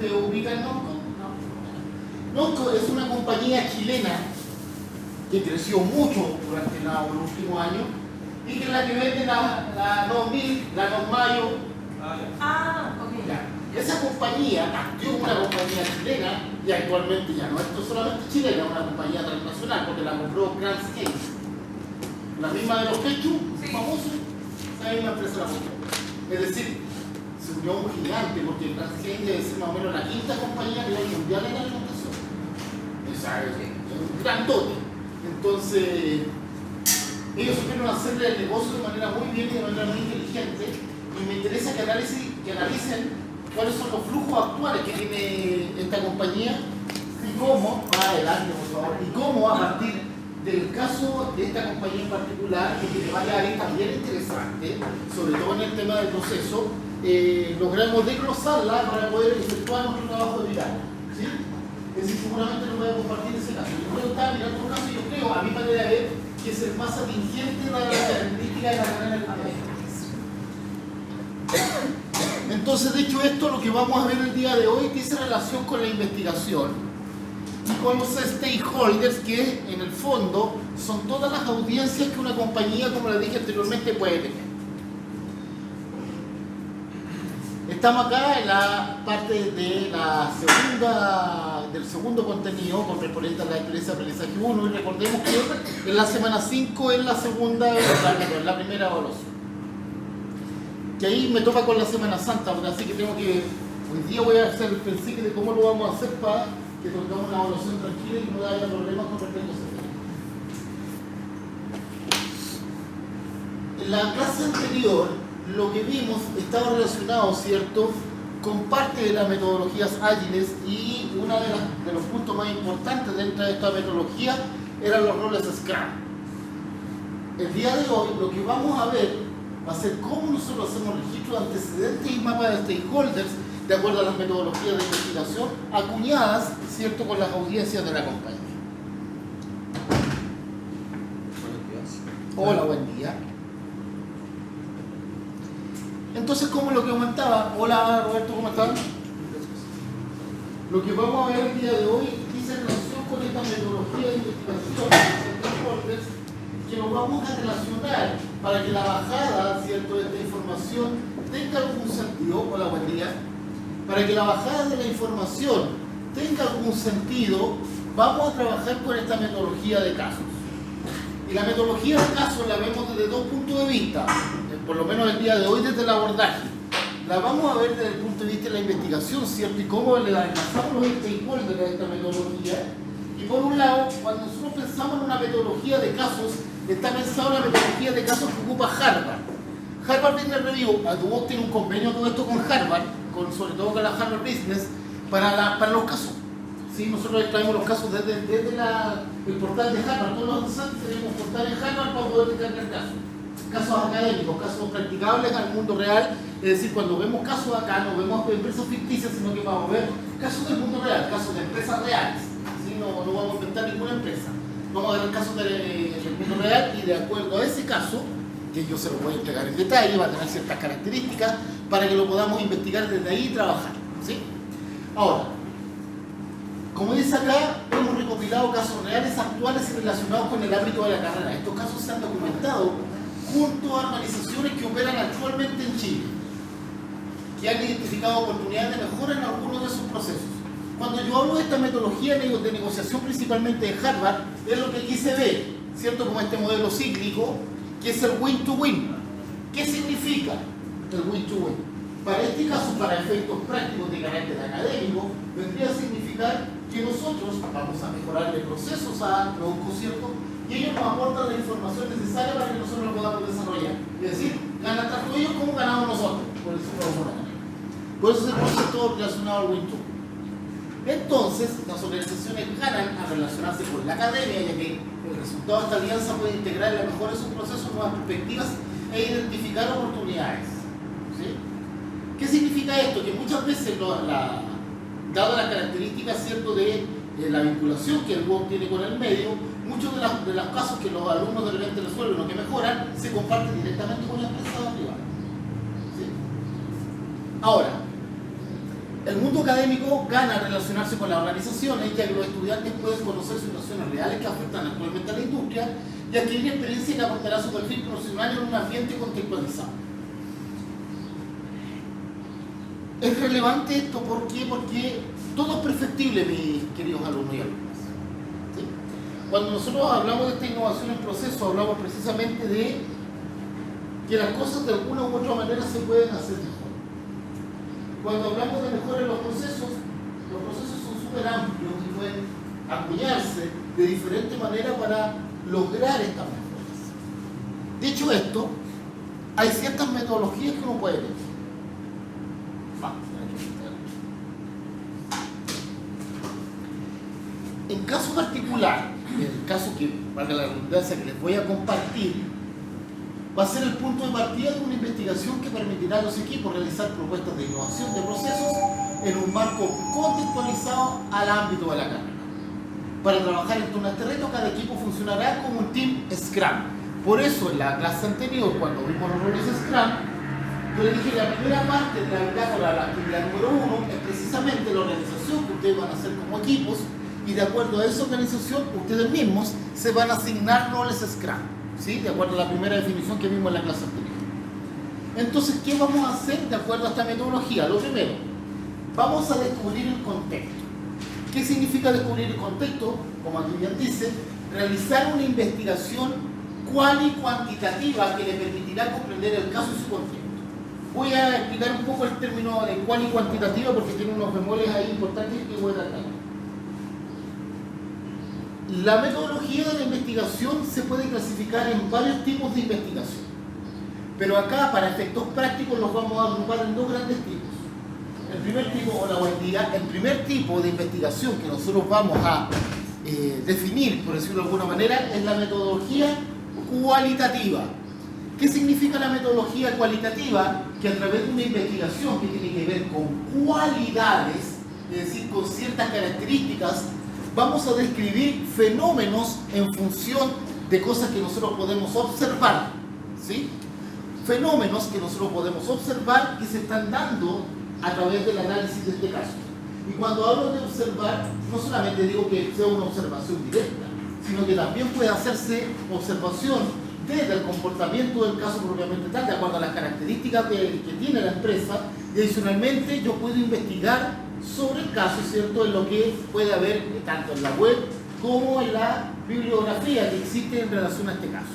¿Usted ubica Nonco? Nonco es una compañía chilena que creció mucho durante los últimos años y que es la que vende la NOS1000, la NOS Mayo. Ok. Ya. Esa compañía actió una compañía chilena y actualmente ya no es solamente chilena, es una compañía transnacional porque la compró Grand Scale. La misma de los ketchup, famosos, esa misma empresa la compró. Es decir, se unió un gigante porque Grand Scale debe ser más o menos la quinta compañía a nivel mundial en alimentación. Esa es un grandote. Entonces, ellos supieron hacerle el negocio de manera muy bien y de manera muy inteligente y me interesa que analicen cuáles son los flujos actuales que tiene esta compañía y cómo, adelante por favor, y cómo a partir del caso de esta compañía en particular, que tiene varias aristas bien interesantes, sobre todo en el tema del proceso, logramos desglosarla para poder efectuar nuestro trabajo de mirar. ¿Sí? Es decir, seguramente no voy a compartir ese caso. Yo estaba mirando un caso y yo creo, a mi manera de ver, que es el más atingente de la característica de la carrera del país. Entonces, dicho esto, lo que vamos a ver el día de hoy tiene relación con la investigación y con los stakeholders, que en el fondo son todas las audiencias que una compañía, como les dije anteriormente, puede tener. Estamos acá en la parte de del segundo contenido correspondiente a la experiencia de aprendizaje 1 y recordemos que en la semana 5 es la primera evaluación. Que ahí me toca con la Semana Santa, así que tengo que, hoy día voy a hacer el principio de cómo lo vamos a hacer para que tengamos una evaluación tranquila y no haya problemas con respecto a ese tema. En la clase anterior, lo que vimos estaba relacionado, ¿cierto?, con parte de las metodologías ágiles y uno de los puntos más importantes dentro de esta metodología eran los roles Scrum. El día de hoy lo que vamos a ver va a ser cómo nosotros hacemos registro de antecedentes y mapas de stakeholders de acuerdo a las metodologías de investigación acuñadas, ¿cierto?, con las audiencias de la compañía. Buenos días. Hola, buen día. Entonces, como lo que comentaba, hola Roberto, ¿cómo estás? Lo que vamos a ver el día de hoy dice relación con esta metodología de investigación de stakeholders que nos vamos a relacionar para que la bajada, ¿cierto?, de esta información tenga algún sentido. Hola, buen día. Para que la bajada de la información tenga algún sentido, vamos a trabajar con esta metodología de casos. Y la metodología de casos la vemos desde dos puntos de vista, por lo menos el día de hoy desde el abordaje. La vamos a ver desde el punto de vista de la investigación, ¿cierto?, y cómo le alcanzamos los stakeholders a esta metodología. Y por un lado, cuando nosotros pensamos en una metodología de casos, está pensado en la metodología de casos que ocupa Harvard. Harvard Business Review tiene un convenio todo esto con Harvard, sobre todo con la Harvard Business, para los casos. ¿Sí? Nosotros traemos los casos desde el portal de Harvard. Todos los años tenemos portal en Harvard para poder descargar casos. Casos académicos, casos practicables al mundo real. Es decir, cuando vemos casos acá, no vemos empresas ficticias, sino que vamos a ver casos del mundo real, casos de empresas reales. ¿Sí? No vamos a inventar ninguna empresa. Vamos a ver el caso del mundo real y de acuerdo a ese caso, que yo se lo voy a entregar en detalle, va a tener ciertas características para que lo podamos investigar desde ahí y trabajar. ¿Sí? Ahora, como dice acá, hemos recopilado casos reales actuales y relacionados con el ámbito de la carrera. Estos casos se han documentado junto a organizaciones que operan actualmente en Chile, que han identificado oportunidades de mejora en algunos de sus procesos. Cuando yo hablo de esta metodología de negociación principalmente de Harvard, es lo que aquí se ve, ¿cierto?, como este modelo cíclico, que es el win-to-win. ¿Qué significa el win-to-win? Para este caso, para efectos prácticos de carácter académico, vendría a significar que nosotros vamos a mejorar el proceso a producto, ¿cierto?, y ellos nos aportan la información necesaria para que nosotros lo podamos desarrollar. Es decir, ganan tanto ellos como ganamos nosotros, por decirlo de alguna manera. Por eso es el concepto relacionado al win-to-win. Entonces, las organizaciones ganan a relacionarse con la academia, ya que el resultado de esta alianza puede integrar la mejora de sus procesos, nuevas perspectivas e identificar oportunidades. ¿Sí? ¿Qué significa esto? Que muchas veces, dado las características, ¿cierto?, de la vinculación que el WOC tiene con el medio, muchos de los casos que los alumnos de repente resuelven o que mejoran, se comparten directamente con la empresa privada. ¿Sí? Ahora, El mundo académico gana al relacionarse con las organizaciones, ya que los estudiantes pueden conocer situaciones reales que afectan actualmente a la industria y adquirir experiencia que aportará a su perfil profesional en un ambiente contextualizado. Es relevante esto, ¿por qué? Porque todo es perfectible, mis queridos alumnos y alumnas. ¿Sí? Cuando nosotros hablamos de esta innovación en proceso, hablamos precisamente de que las cosas de alguna u otra manera se pueden hacer mejor. Cuando hablamos de mejora en los procesos son súper amplios y pueden acuñarse de diferentes maneras para lograr estas mejoras. Dicho esto, hay ciertas metodologías que uno puede ver. En caso particular, en el caso que, valga la redundancia, que les voy a compartir, va a ser el punto de partida de una investigación que permitirá a los equipos realizar propuestas de innovación de procesos en un marco contextualizado al ámbito de la carrera. Para trabajar en torno a este reto, cada equipo funcionará como un team Scrum. Por eso, en la clase anterior, cuando vimos los roles Scrum, yo les dije que la primera parte de la bitácora, la actividad número 1, es precisamente la organización que ustedes van a hacer como equipos, y de acuerdo a esa organización, ustedes mismos se van a asignar roles Scrum, ¿sí? De acuerdo a la primera definición que vimos en la clase anterior. Entonces, ¿qué vamos a hacer de acuerdo a esta metodología? Lo primero, vamos a descubrir el contexto. ¿Qué significa descubrir el contexto? Como aquí bien dice, realizar una investigación cual y cuantitativa que le permitirá comprender el caso y su contexto. Voy a explicar un poco el término de cual y cuantitativa porque tiene unos bemoles ahí importantes que voy a tratar. La metodología de la investigación se puede clasificar en varios tipos de investigación, pero acá para efectos prácticos los vamos a agrupar en dos grandes tipos. El primer tipo, o la buen día, el primer tipo de investigación que nosotros vamos a definir, por decirlo de alguna manera, es la metodología cualitativa. ¿Qué significa la metodología cualitativa? Que a través de una investigación que tiene que ver con cualidades, es decir, con ciertas características, vamos a describir fenómenos en función de cosas que nosotros podemos observar, ¿sí? Fenómenos que nosotros podemos observar que se están dando a través del análisis de este caso. Y cuando hablo de observar, no solamente digo que sea una observación directa, sino que también puede hacerse observación desde el comportamiento del caso propiamente tal, de acuerdo a las características que tiene la empresa, y adicionalmente yo puedo investigar sobre el caso, ¿cierto?, en lo que puede haber tanto en la web como en la bibliografía que existe en relación a este caso.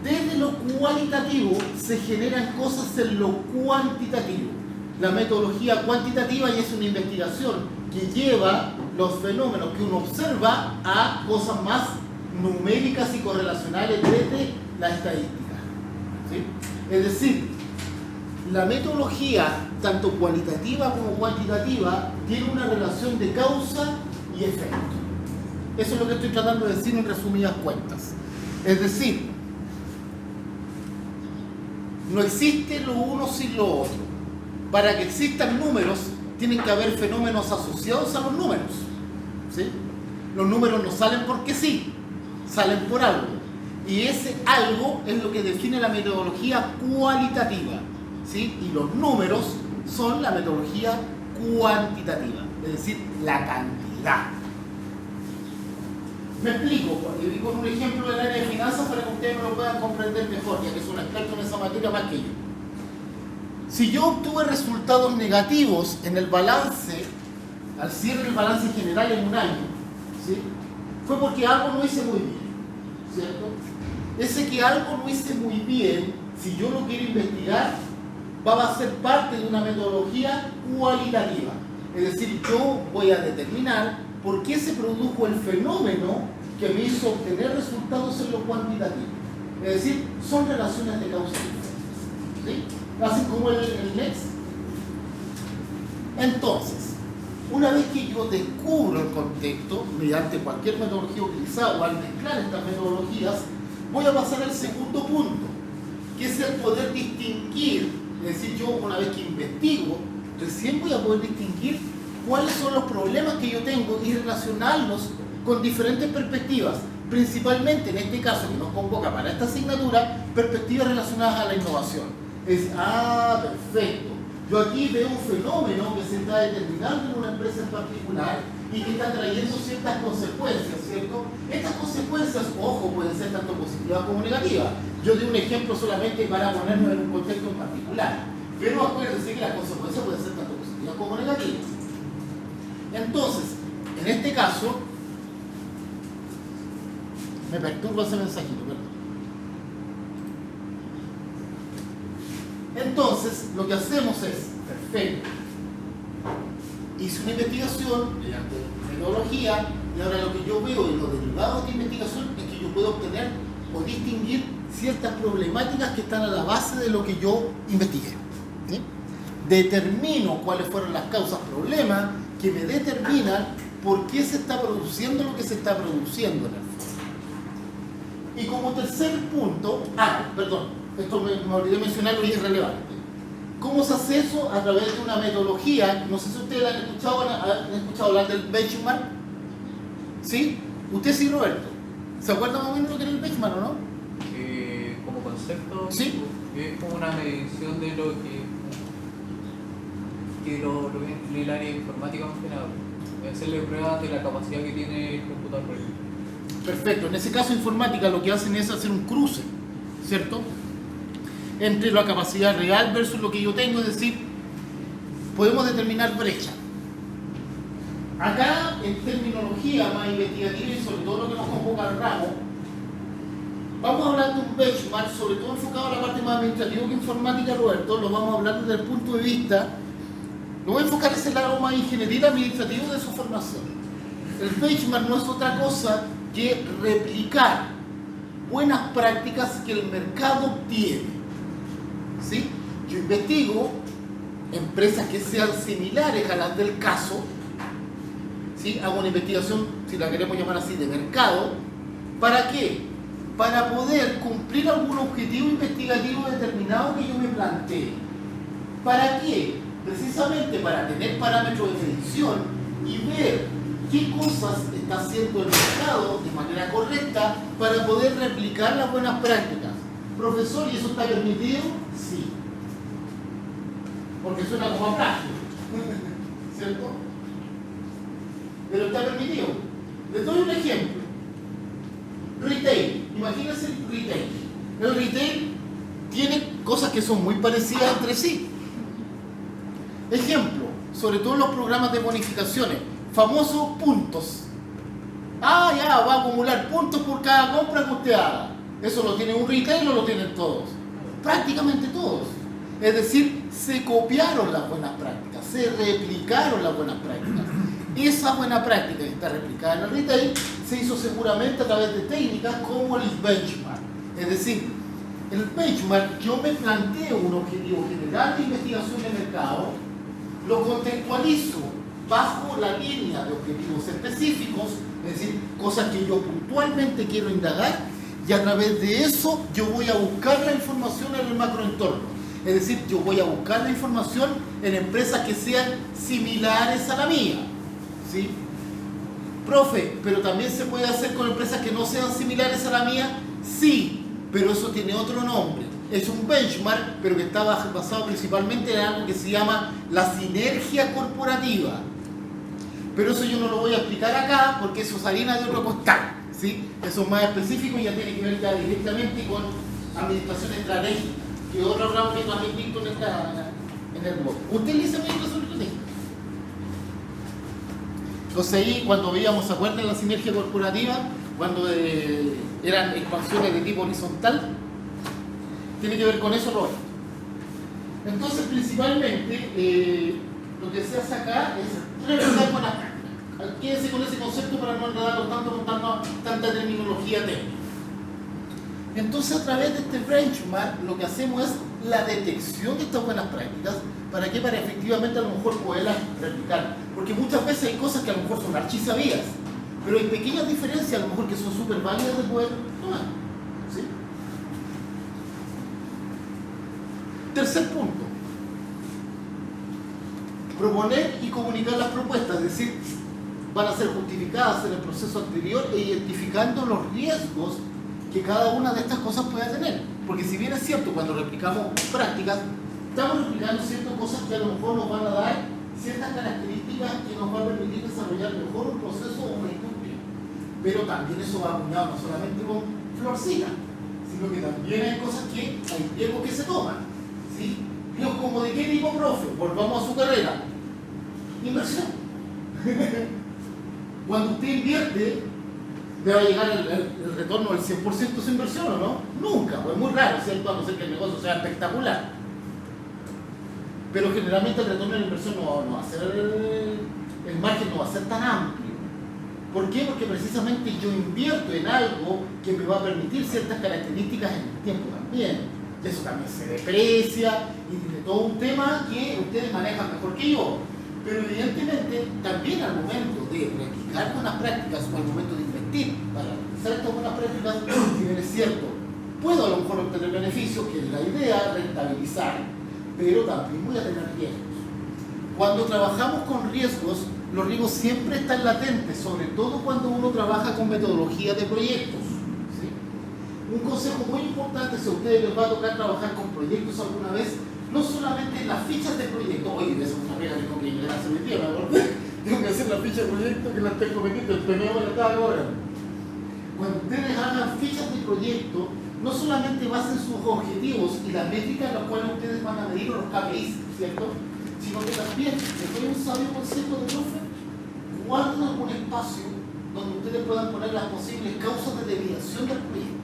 Desde lo cualitativo se generan cosas en lo cuantitativo. La metodología cuantitativa ya es una investigación que lleva los fenómenos que uno observa a cosas más numéricas y correlacionales desde la estadística, ¿sí? Es decir, la metodología, tanto cualitativa como cuantitativa, tiene una relación de causa y efecto. Eso es lo que estoy tratando de decir en resumidas cuentas. Es decir, no existe lo uno sin lo otro. Para que existan números, tienen que haber fenómenos asociados a los números, ¿sí? Los números no salen porque sí, salen por algo. Y ese algo es lo que define la metodología cualitativa, ¿sí? Y los números son la metodología cuantitativa, es decir, la cantidad. Me explico, y digo un ejemplo del área de finanzas para que ustedes me lo puedan comprender mejor, ya que son expertos en esa materia más que yo. Si yo obtuve resultados negativos en el balance, al cierre del balance general en un año, ¿sí?, fue porque algo no hice muy bien, ¿cierto? Ese que algo no hice muy bien, si yo lo quiero investigar, va a ser parte de una metodología cualitativa. Es decir, yo voy a determinar por qué se produjo el fenómeno que me hizo obtener resultados en lo cuantitativo. Es decir, son relaciones de causa y efecto, ¿sí? Así como el NEXT. Entonces, una vez que yo descubro el contexto, mediante cualquier metodología utilizada o al mezclar estas metodologías, voy a pasar al segundo punto, que es el poder distinguir. Es decir, yo una vez que investigo, recién voy a poder distinguir cuáles son los problemas que yo tengo y relacionarlos con diferentes perspectivas, principalmente en este caso que nos convoca para esta asignatura, perspectivas relacionadas a la innovación. Es, perfecto, Yo aquí veo un fenómeno que se está determinando en una empresa en particular y que está trayendo ciertas consecuencias, ¿cierto? Estas consecuencias, ojo, pueden ser tanto positivas como negativas. Yo di un ejemplo solamente para ponernos en un contexto en particular, pero acuérdense que las consecuencias pueden ser tanto positivas como negativas. Entonces, en este caso, me perturba ese mensajito, perdón. Entonces, lo que hacemos es, perfecto, hice una investigación mediante metodología y ahora lo que yo veo y los derivados de investigación es que yo puedo obtener o distinguir ciertas problemáticas que están a la base de lo que yo investigué. ¿Sí? Determino cuáles fueron las causas problemas que me determinan por qué se está produciendo lo que se está produciendo en el fondo. Y como tercer punto, esto me olvidé mencionarlo y es relevante. ¿Cómo se hace eso? A través de una metodología. No sé si ustedes han escuchado hablar del benchmark. ¿Sí? ¿Usted sí, Roberto? ¿Se acuerda más o menos lo que era el benchmark o no? Como concepto, ¿sí? Es como una medición de lo que el área informática más que nada. Hacerle pruebas de la capacidad que tiene el computador. Perfecto. En ese caso, informática lo que hacen es hacer un cruce, ¿cierto? Entre la capacidad real versus lo que yo tengo, es decir, podemos determinar brecha. Acá, en terminología más investigativa y sobre todo lo que nos convoca al ramo, vamos a hablar de un benchmark, sobre todo enfocado a la parte más administrativa que informática, Roberto, lo vamos a hablar desde el punto de vista, lo voy a enfocar en ese lado más ingeniería administrativa de su formación. El benchmark no es otra cosa que replicar buenas prácticas que el mercado tiene. ¿Sí? Yo investigo empresas que sean similares a las del caso, ¿sí? Hago una investigación, si la queremos llamar así, de mercado. ¿Para qué? Para poder cumplir algún objetivo investigativo determinado que yo me plantee. ¿Para qué? Precisamente para tener parámetros de medición y ver qué cosas está haciendo el mercado de manera correcta para poder replicar las buenas prácticas. Profesor, ¿y eso está permitido? Sí. Porque suena como práctico. ¿Cierto? Pero está permitido. Les doy un ejemplo. Retail. Imagínense el retail. El retail tiene cosas que son muy parecidas entre sí. Ejemplo, sobre todo en los programas de bonificaciones, famosos puntos. Ya, va a acumular puntos por cada compra que usted haga. ¿Eso lo tiene un retail o lo tienen todos? Prácticamente todos. Es decir, se copiaron las buenas prácticas, se replicaron las buenas prácticas. Esa buena práctica que está replicada en el retail se hizo seguramente a través de técnicas como el benchmark. Es decir, el benchmark, yo me planteo un objetivo general de investigación de mercado, lo contextualizo bajo la línea de objetivos específicos, es decir, cosas que yo puntualmente quiero indagar, y a través de eso yo voy a buscar la información en el macroentorno. Es decir, yo voy a buscar la información en empresas que sean similares a la mía. ¿Sí? Profe, pero también se puede hacer con empresas que no sean similares a la mía. Sí, pero eso tiene otro nombre. Es un benchmark, pero que está basado principalmente en algo que se llama la sinergia corporativa. Pero eso yo no lo voy a explicar acá porque eso es harina de otro costal. ¿Sí? Eso es más específico y ya tiene que ver ya directamente con administración estratégica, que es otro ramo que también dicto en el blog. Utiliza administración estratégica. Entonces ahí cuando veíamos, ¿se acuerdan la sinergia corporativa? Cuando eran expansiones de tipo horizontal, tiene que ver con eso, Robert. Entonces principalmente lo que se hace acá es revisar buenas prácticas. Quédense con ese concepto para no enredarlo tanto con tanta terminología técnica. Entonces, a través de este benchmark, lo que hacemos es la detección de estas buenas prácticas. ¿Para qué? Para efectivamente a lo mejor poderlas replicar. Porque muchas veces hay cosas que a lo mejor son archisabidas, pero hay pequeñas diferencias a lo mejor que son súper válidas de poder tomar. ¿Sí? Tercer punto. Proponer y comunicar las propuestas, es decir, van a ser justificadas en el proceso anterior e identificando los riesgos que cada una de estas cosas puede tener. Porque si bien es cierto, cuando replicamos prácticas, Estamos replicando ciertas cosas que a lo mejor nos van a dar ciertas características que nos van a permitir desarrollar mejor un proceso o una industria. Pero también eso va apuñado no solamente con florcina, sino que también hay cosas que hay riesgos que se toman. ¿Sí? Riesgos como de qué tipo, profe, volvamos a su carrera. Inversión. Cuando usted invierte, ¿le va a llegar el retorno del 100% de su inversión o no? Nunca, pues es muy raro, ¿cierto? A no ser que el negocio sea espectacular. Pero generalmente el retorno de la inversión no va a ser, el margen no va a ser tan amplio. ¿Por qué? Porque precisamente yo invierto en algo que me va a permitir ciertas características en el tiempo también. Y eso también se deprecia y de todo un tema que ustedes manejan mejor que yo. Pero evidentemente también al momento de replicar buenas prácticas o al momento de invertir para realizar estas buenas prácticas, si bien es cierto, puedo a lo mejor obtener beneficios, que es la idea, rentabilizar, pero también voy a tener riesgos. Cuando trabajamos con riesgos, los riesgos siempre están latentes, sobre todo cuando uno trabaja con metodología de proyectos. ¿Sí? Un consejo muy importante, si a ustedes les va a tocar trabajar con proyectos alguna vez, no solamente en las fichas de proyecto, oye, esa es una regla que tengo que llegar hace mi tiempo, ¿no? Tengo que hacer la ficha de proyecto que la tengo pendiente, el PMO la estaba ahora. Cuando ustedes hagan fichas de proyecto, no solamente basen sus objetivos y las métricas en las cuales ustedes van a medir los KPIs, ¿cierto? Sino que también, les doy un sabio consejo de profe, guarden algún espacio donde ustedes puedan poner las posibles causas de desviación del proyecto.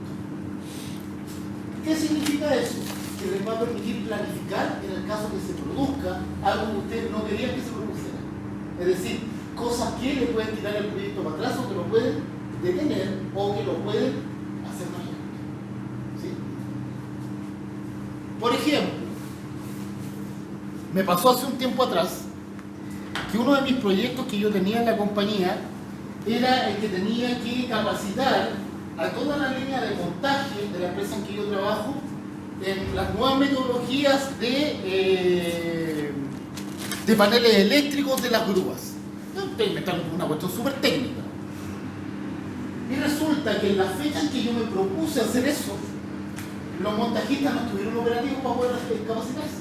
¿Qué significa eso? Que les va a permitir planificar en el caso que se produzca algo que ustedes no querían que se produjera. Es decir, cosas que le pueden tirar el proyecto para atrás o que lo pueden detener o que lo pueden hacer más lento. ¿Sí? Por ejemplo, me pasó hace un tiempo atrás que uno de mis proyectos que yo tenía en la compañía era el que tenía que capacitar a toda la línea de montaje de la empresa en que yo trabajo en las nuevas metodologías de paneles eléctricos de las grúas. Estoy inventando una cuestión súper técnica. Y resulta que en las fechas que yo me propuse hacer eso, los montajistas no estuvieron operativos para poder capacitarse.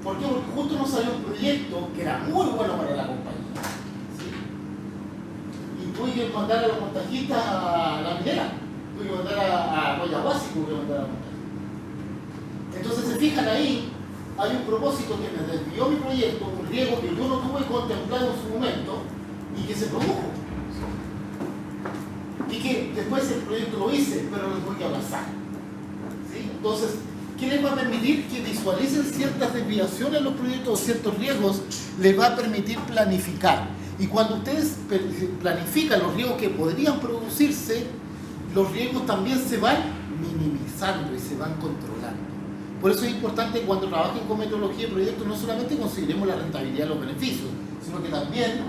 ¿Por qué? Porque justo nos salió un proyecto que era muy bueno para la compañía. ¿Sí? Y tuve que mandar a los montajistas a la minera, tuve que mandar a Royahuasi, tuve que mandar a montar. Entonces se fijan ahí, hay un propósito que me desvió mi proyecto, un riesgo que yo no tuve contemplado en su momento y que se produjo. Y que después el proyecto lo hice, pero lo tuve que aplazar. ¿Sí? Entonces, ¿qué les va a permitir? Que visualicen ciertas desviaciones en los proyectos o ciertos riesgos, les va a permitir planificar. Y cuando ustedes planifican los riesgos que podrían producirse, los riesgos también se van minimizando y se van controlando. Por eso es importante que cuando trabajen con metodología de proyectos no solamente consideremos la rentabilidad de los beneficios, sino que también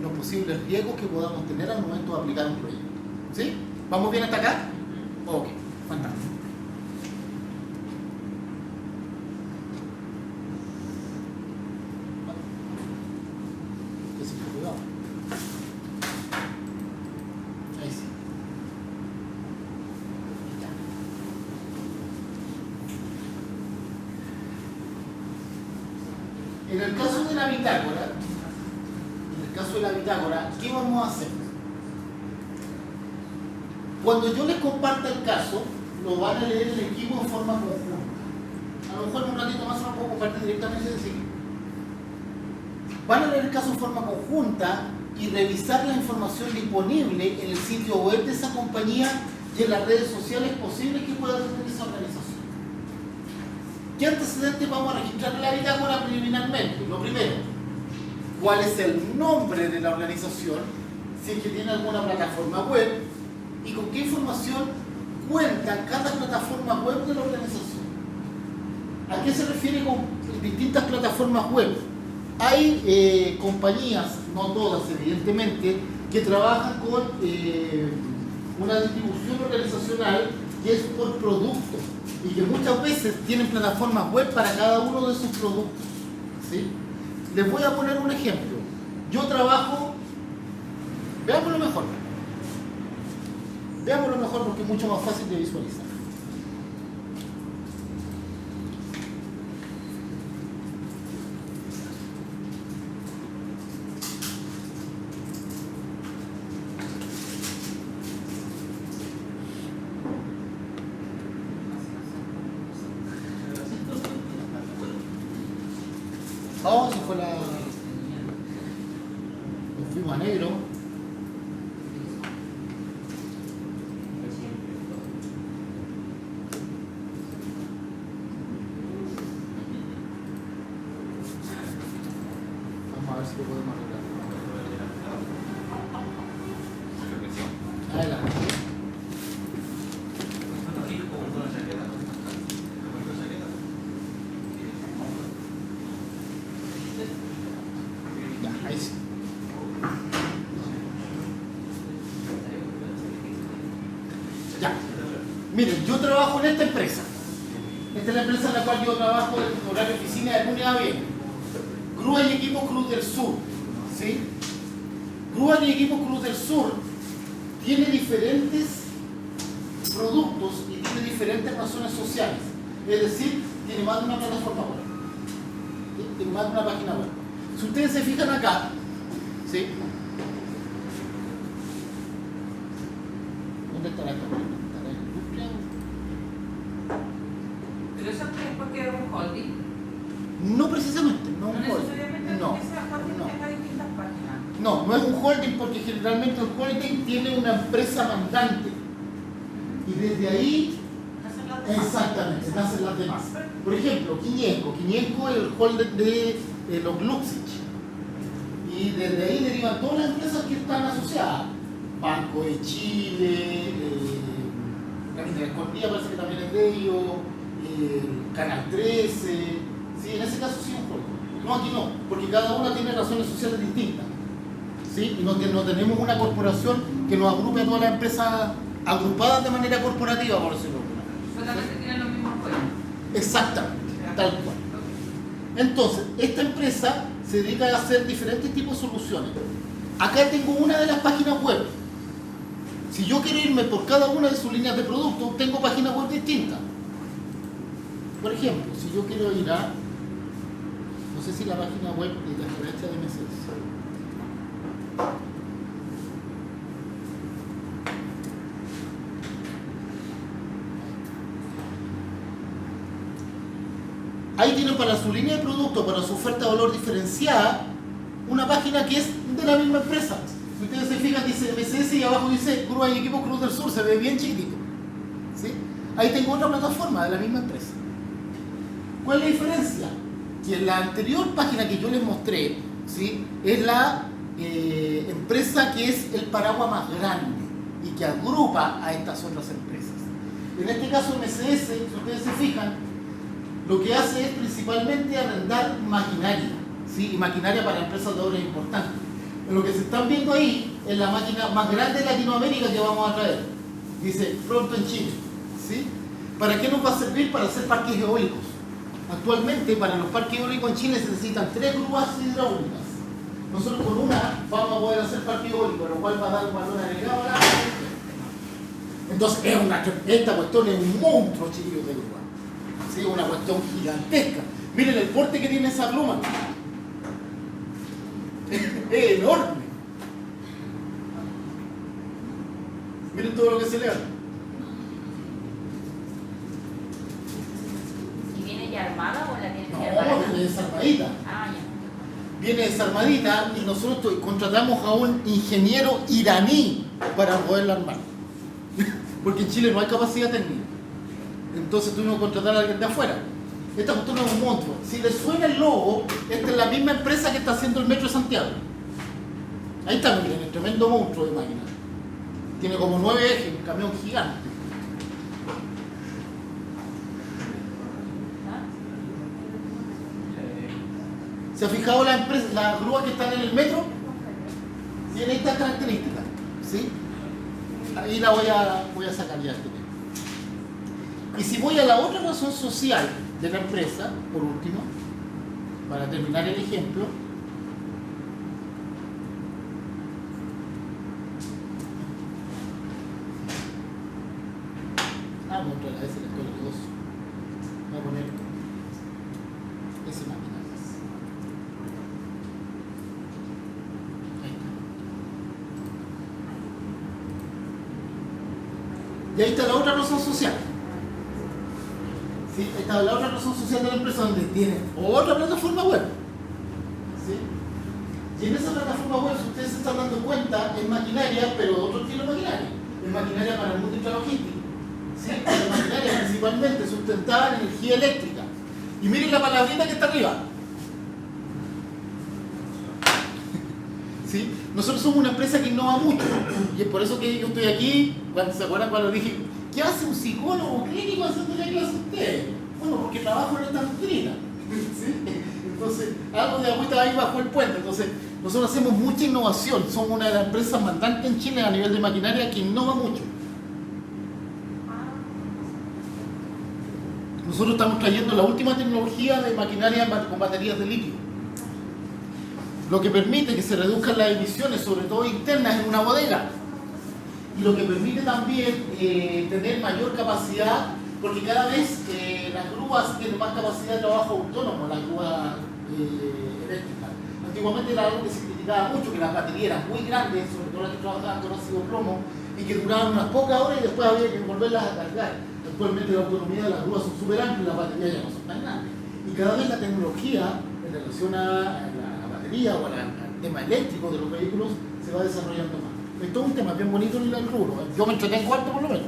los posibles riesgos que podamos tener al momento de aplicar un proyecto. ¿Sí? ¿Vamos bien hasta acá? Ok, fantástico. Ahí sí. En el caso de la bitácora, ¿qué vamos a hacer? Cuando yo les comparta el caso, lo van a leer el equipo en forma conjunta. A lo mejor en un ratito más se lo puedo compartir directamente de seguir. Van a leer el caso en forma conjunta y revisar la información disponible en el sitio web de esa compañía y en las redes sociales posibles que pueda tener esa organización. ¿Qué antecedentes vamos a registrar en la bitácora preliminarmente? Lo primero, ¿cuál es el nombre de la organización? Si es que tiene alguna plataforma web y con qué información cuenta cada plataforma web de la organización. ¿A qué se refiere con distintas plataformas web? Hay compañías, no todas evidentemente, que trabajan con una distribución organizacional que es por producto y que muchas veces tienen plataformas web para cada uno de sus productos. ¿Sí? Les voy a poner un ejemplo. Yo trabajo, veámoslo mejor porque es mucho más fácil de visualizar. Oh, eso fue la... Nos fuimos a negro. Vamos a ver si lo podemos arreglar. Adelante. Ya, ahí sí. Ya. Miren, yo trabajo en esta empresa. Esta es la empresa en la cual yo trabajo en horario de oficina de lunes a viernes. Grúa y Equipo Cruz del Sur. ¿Sí? Grúa y Equipo Cruz del Sur tiene diferentes productos y tiene diferentes razones sociales. Es decir, tiene más de una plataforma web. ¿Sí? Tiene más de una página web. Si ustedes se fijan acá, ¿sí? ¿Dónde estará esta página? ¿Estará en industria? ¿Pero eso es porque es un holding? No precisamente, no No un holding. necesariamente No, porque sea holding no. tenga distintas páginas. No, no es un holding porque generalmente el holding tiene una empresa mandante. Y desde ahí, Hacen las demás. exactamente, nacen las demás. Por ejemplo, Quiñenco. Quiñenco es el holding de los Luxich. Y desde ahí derivan todas las empresas que están asociadas. Banco de Chile, la Minería Escondida parece que también es de ellos, Canal 13. Sí, en ese caso sí es un holding. No, aquí no, porque cada una tiene razones sociales distintas. ¿Sí? Y no tenemos una corporación que nos agrupe a todas las empresas agrupadas de manera corporativa, por decirlo de alguna manera. Solamente tienen los mismos juegos. Exactamente, tal cual. Entonces, esta empresa se dedica a hacer diferentes tipos de soluciones. Acá tengo una de las páginas web. Si yo quiero irme por cada una de sus líneas de producto, tengo páginas web distintas. Por ejemplo, si yo quiero ir a, no sé si la página web de la gerencia de MCS. Ahí tienen para su línea de producto, para su oferta de valor diferenciada, una página que es de la misma empresa. Si ustedes se fijan, dice MCS y abajo dice Grúa y Equipo Cruz del Sur, se ve bien chiquitito. ¿Sí? Ahí tengo otra plataforma de la misma empresa. ¿Cuál es la diferencia? Que en la anterior página que yo les mostré, ¿sí? Es la empresa que es el paraguas más grande y que agrupa a estas otras empresas. En este caso MCS, si ustedes se fijan, lo que hace es principalmente arrendar maquinaria, ¿sí? Y maquinaria para empresas de obras importantes. Lo que se están viendo ahí es la máquina más grande de Latinoamérica que vamos a traer. Dice, pronto en Chile. ¿Sí? ¿Para qué nos va a servir? Para hacer parques eólicos. Actualmente, para los parques eólicos en Chile se necesitan 3 grúas hidráulicas. Nosotros con una vamos a poder hacer parque eólico, lo cual va a dar un valor agregado a la... Entonces, esta cuestión es un monstruo, chiquillos, de grúa. Sí, una cuestión gigantesca. Miren el porte que tiene esa pluma. Es enorme. Miren todo lo que se le da. ¿Y viene ya armada o la tiene que No, armar? viene desarmadita. Ah, ya. Viene desarmadita y nosotros contratamos a un ingeniero iraní para poderla armar. Porque en Chile no hay capacidad técnica. Entonces tuvimos que contratar a alguien de afuera. Esta cuestión es un monstruo. Si le suena el logo, esta es la misma empresa que está haciendo el Metro de Santiago. Ahí está, miren, el tremendo monstruo de máquina. Tiene como 9 ejes, un camión gigante. ¿Se ha fijado la empresa, las grúas que están en el metro? Tiene estas características. ¿Sí? Ahí la voy a sacar ya este tema. Y si voy a la otra razón social de la empresa, por último, para terminar el ejemplo, otra vez el actual negocio. Voy a poner ese máquina. Ahí está. Y ahí está la otra razón social. ¿Sí? Esta es la otra razón social de la empresa donde tiene otra plataforma web. ¿sí? Y en esa plataforma web, si ustedes se están dando cuenta, es maquinaria, pero de otro estilo de maquinaria. Es maquinaria para el mundo intralogístico. ¿Sí? Es maquinaria principalmente sustentada en energía eléctrica. Y miren la palabrita que está arriba. ¿Sí? Nosotros somos una empresa que innova mucho. Y es por eso que yo estoy aquí. ¿Se acuerdan cuando dije, ¿qué hace un psicólogo clínico haciendo la clase a ustedes? Bueno, porque trabajo en esta doctrina. ¿Sí? Entonces, algo de agüita ahí bajo el puente. Entonces, nosotros hacemos mucha innovación. Somos una de las empresas mandantes en Chile a nivel de maquinaria que innova mucho. Nosotros estamos trayendo la última tecnología de maquinaria con baterías de litio, lo que permite que se reduzcan las emisiones, sobre todo internas en una bodega, y lo que permite también tener mayor capacidad, porque cada vez las grúas tienen más capacidad de trabajo autónomo, las grúas eléctricas. Antiguamente era algo que se criticaba mucho, que las baterías eran muy grandes, sobre todo las que trabajaban con ácido plomo, y que duraban unas pocas horas y después había que volverlas a cargar. Actualmente la autonomía de las grúas son súper amplias y las baterías ya no son tan grandes. Y cada vez la tecnología en relación a la batería o al tema eléctrico de los vehículos se va desarrollando más. Es todo un tema bien bonito en el rubro. Yo me entretengo harto por lo menos.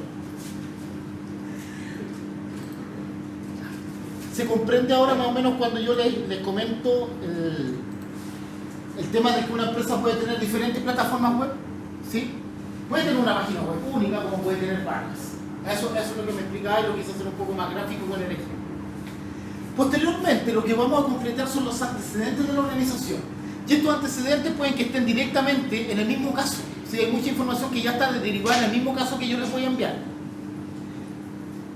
Se comprende ahora más o menos cuando yo les comento el tema de que una empresa puede tener diferentes plataformas web. ¿Sí? Puede tener una página web única como puede tener varias. Eso es lo que me explicaba y lo quise hacer un poco más gráfico con el ejemplo. Posteriormente, lo que vamos a concretar son los antecedentes de la organización. Y estos antecedentes pueden que estén directamente en el mismo caso. ¿Sí? Hay mucha información que ya está derivada en el mismo caso que yo les voy a enviar.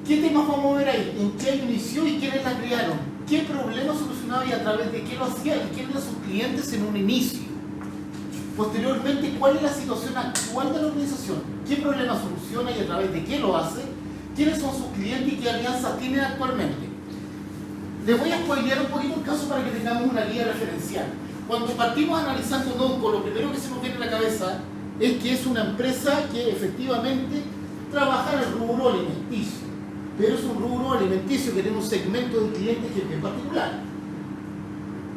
¿Qué temas vamos a ver ahí? ¿En qué año inició y quiénes la crearon? ¿Qué problema solucionaba y a través de qué lo hacía y quiénes eran sus clientes en un inicio? Posteriormente, ¿cuál es la situación actual de la organización? ¿Qué problema soluciona y a través de qué lo hace? ¿Quiénes son sus clientes y qué alianzas tienen actualmente? Les voy a spoilear un poquito el caso para que tengamos una guía referencial. Cuando partimos analizando Nonco, lo primero que se nos viene a la cabeza es que es una empresa que efectivamente trabaja en el rubro alimenticio, pero es un rubro alimenticio que tiene un segmento de clientes que es bien particular.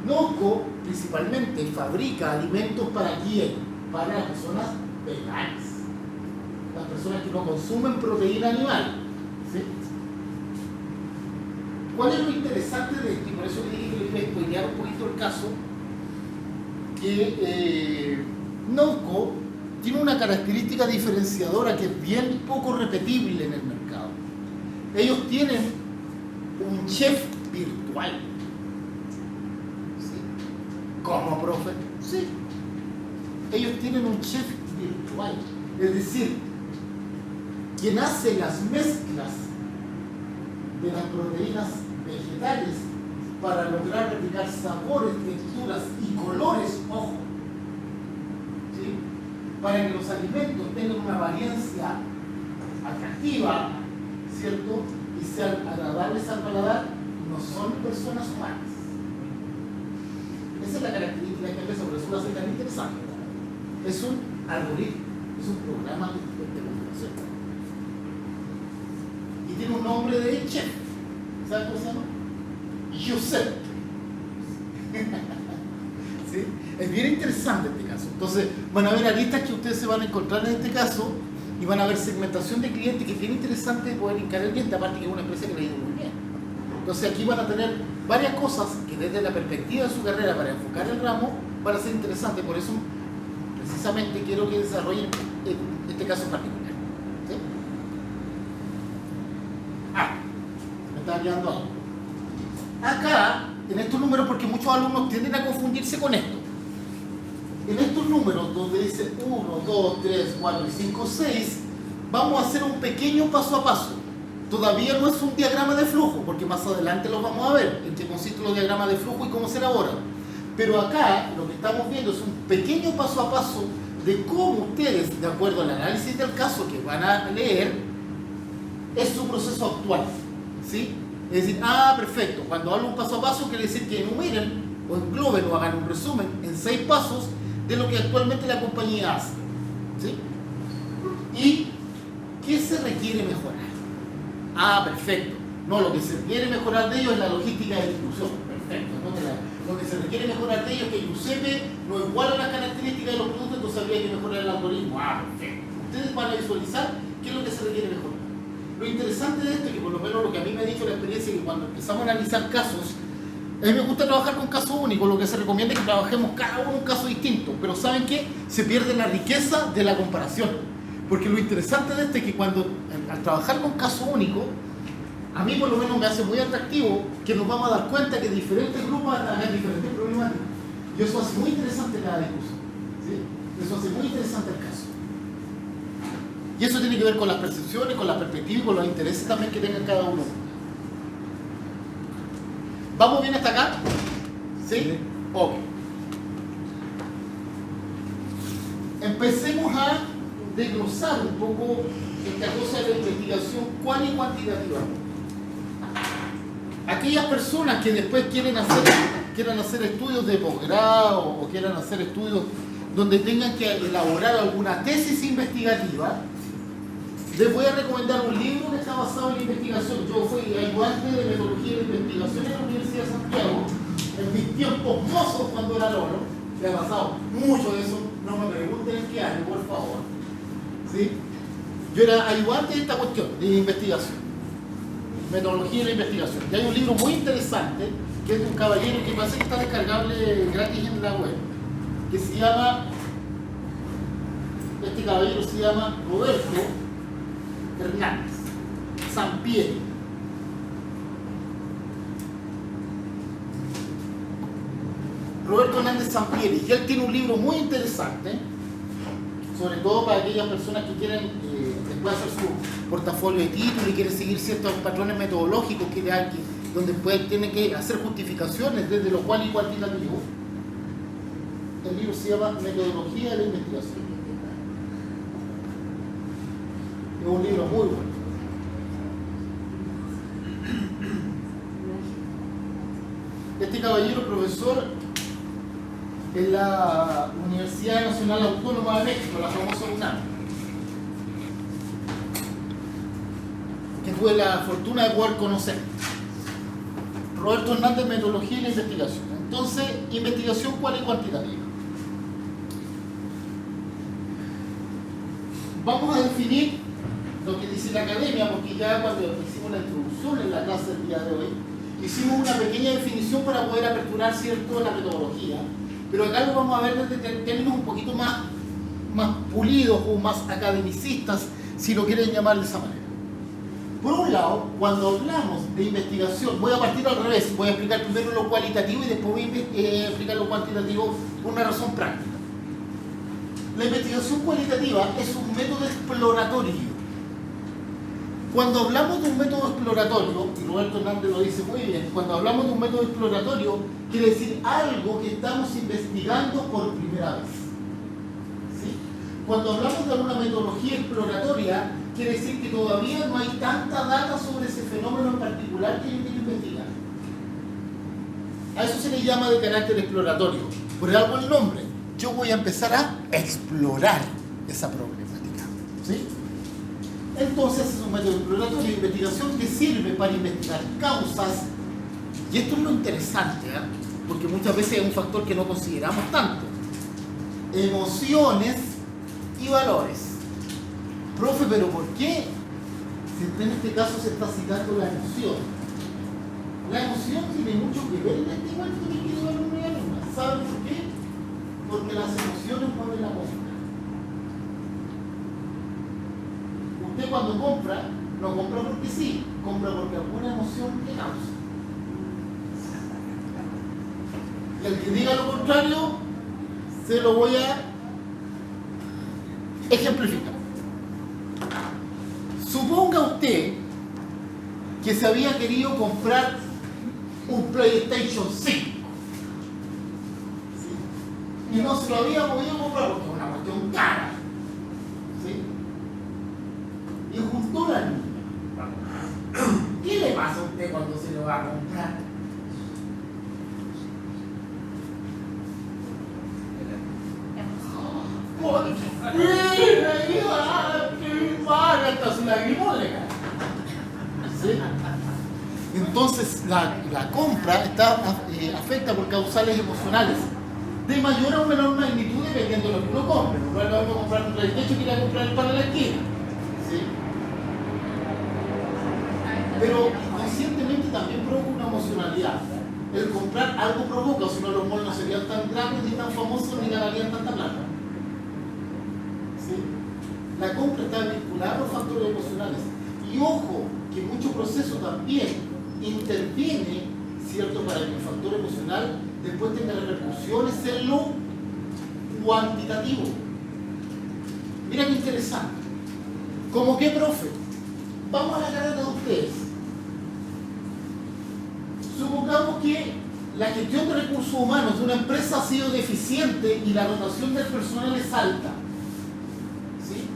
Nonco principalmente fabrica alimentos para quién? Para las personas veganas, las personas que no consumen proteína animal. ¿Sí? ¿Cuál es lo interesante de esto? Y por eso le dije que les voy a spoilear un poquito el caso, que Nonco tiene una característica diferenciadora que es bien poco repetible en el mercado. Ellos tienen un chef virtual. ¿Cómo, profe? Sí. Ellos tienen un chef virtual. Es decir, quien hace las mezclas de las proteínas vegetales para lograr replicar sabores, texturas y colores, ojo, ¿sí? Para que los alimentos tengan una apariencia atractiva, ¿cierto? Y sean agradables al paladar, no son personas humanas. Esa es la característica de esta empresa, por eso lo hace tan interesante. Es un algoritmo, es un programa de computación. Y tiene un nombre de chef. ¿Saben cómo se llama? Josep. ¿Sí? Es bien interesante este caso. Entonces, van a ver aristas que ustedes se van a encontrar en este caso y van a ver segmentación de clientes que es bien interesante de poder encarar bien, aparte que es una empresa que le ha ido muy bien. Entonces, aquí van a tener varias cosas que desde la perspectiva de su carrera para enfocar el ramo van a ser interesantes. Por eso, precisamente, quiero que desarrollen este caso en particular. ¿Sí? Me está quedando algo. Acá, en estos números, porque muchos alumnos tienden a confundirse con esto. En estos números, donde dice 1, 2, 3, 4 y 5, 6, vamos a hacer un pequeño paso a paso. Todavía no es un diagrama de flujo, porque más adelante lo vamos a ver, en qué consisten los diagramas de flujo y cómo se elaboran. Pero acá lo que estamos viendo es un pequeño paso a paso de cómo ustedes, de acuerdo al análisis del caso que van a leer, es su proceso actual. ¿Sí? Es decir, perfecto, cuando hablo un paso a paso quiere decir que enumeren o engloben o hagan un resumen en 6 pasos de lo que actualmente la compañía hace. ¿Sí? ¿Y qué se requiere mejorar? Perfecto. No, lo que se quiere mejorar de ellos es la logística de distribución. Perfecto. ¿No? Lo que se se requiere mejorar de ellos, que Giuseppe no iguala las características de los productos, entonces habría que mejorar el algoritmo. Perfecto. Ustedes van a visualizar qué es lo que se requiere mejorar. Lo interesante de esto es que por lo menos lo que a mí me ha dicho la experiencia es que cuando empezamos a analizar casos, a mí me gusta trabajar con casos únicos, lo que se recomienda es que trabajemos cada uno un caso distinto, pero ¿saben qué? Se pierde la riqueza de la comparación, porque lo interesante de esto es que cuando al trabajar con casos únicos, a mí por lo menos me hace muy atractivo que nos vamos a dar cuenta que diferentes grupos hagan diferentes problemáticas, y eso hace muy interesante cada discurso, ¿sí? Eso hace muy interesante el caso. Y eso tiene que ver con las percepciones, con la perspectiva y con los intereses también que tengan cada uno. ¿Vamos bien hasta acá? ¿Sí? Sí. Ok. Empecemos a desglosar un poco esta cosa de la investigación cual y cuantitativa. Aquellas personas que después quieran hacer estudios de posgrado o quieran hacer estudios donde tengan que elaborar alguna tesis investigativa, les voy a recomendar un libro que está basado en la investigación. Yo fui ayudante de metodología de investigación en la Universidad de Santiago en mis tiempos mozos cuando era loro. Me ha pasado mucho de eso, no me pregunten en qué año, por favor. ¿Sí? Yo era ayudante de esta cuestión, de investigación, metodología de la investigación. Y hay un libro muy interesante que es de un caballero que parece que está descargable gratis en la web, que se llama, este caballero se llama Roberto Hernández Sampieri. Roberto Hernández Sampieri, y él tiene un libro muy interesante, sobre todo para aquellas personas que quieren después hacer su portafolio de títulos y quieren seguir ciertos patrones metodológicos que hay, donde tienen que hacer justificaciones desde lo cual y cuantitativo. El libro se llama Metodología de la Investigación. Es un libro muy bueno. Este caballero profesor en la Universidad Nacional Autónoma de México, la famosa UNAM, que tuve la fortuna de poder conocer. Roberto Hernández, Metodología y la Investigación. Entonces, investigación cual y cuantitativa. Vamos a definir lo que dice la academia, porque ya cuando hicimos la introducción en la clase del día de hoy, hicimos una pequeña definición para poder aperturar cierto la metodología, pero acá lo vamos a ver desde términos un poquito más pulidos o más academicistas, si lo quieren llamar de esa manera. Por un lado, cuando hablamos de investigación, voy a partir al revés, voy a explicar primero lo cualitativo y después voy a explicar lo cuantitativo por una razón práctica. La investigación cualitativa es un método exploratorio. Cuando hablamos de un método exploratorio, y Roberto Hernández lo dice muy bien, cuando hablamos de un método exploratorio, quiere decir algo que estamos investigando por primera vez. ¿Sí? Cuando hablamos de una metodología exploratoria, quiere decir que todavía no hay tanta data sobre ese fenómeno en particular que yo quiero investigar. A eso se le llama de carácter exploratorio. Por algo el nombre. Yo voy a empezar a explorar esa problemática. ¿Sí? Entonces es un método exploratorio de investigación que sirve para investigar causas, y esto es lo interesante, ¿eh? Porque muchas veces es un factor que no consideramos tanto: emociones y valores. Profe, pero ¿por qué? Si en este caso se está citando la emoción. La emoción tiene mucho que ver en este cuento que quiero dar una alumna. ¿Saben por qué? Porque las emociones mueven la compra. Usted cuando compra, no compra porque sí, compra porque alguna emoción le causa. Y el que diga lo contrario, se lo voy a ejemplificar. Suponga usted que se había querido comprar un PlayStation 5, ¿sí? Y no se lo había podido comprar porque es una cuestión cara, ¿sí? Y juntó la luz. ¿Qué le pasa a usted cuando se lo va a comprar? Hasta su lagrimón le cae. ¿Sí? Entonces, la compra está afecta por causales emocionales de mayor o menor magnitud dependiendo de lo que uno compre. No es lo mismo comprar un PlayStation que ir a comprar el pan en la esquina. ¿Sí? Pero conscientemente también provoca una emocionalidad. El comprar algo provoca, o si no los malls no serían tan grandes ni tan famosos ni ganarían tanta plata. ¿Sí? La compra está vinculada a los factores emocionales. Y ojo, que mucho proceso también interviene, ¿cierto?, para que el factor emocional después tenga repercusiones en lo cuantitativo. Mira qué interesante. ¿Cómo qué, profe? Vamos a la carrera de ustedes. Supongamos que la gestión de recursos humanos de una empresa ha sido deficiente y la rotación del personal es alta. ¿Sí?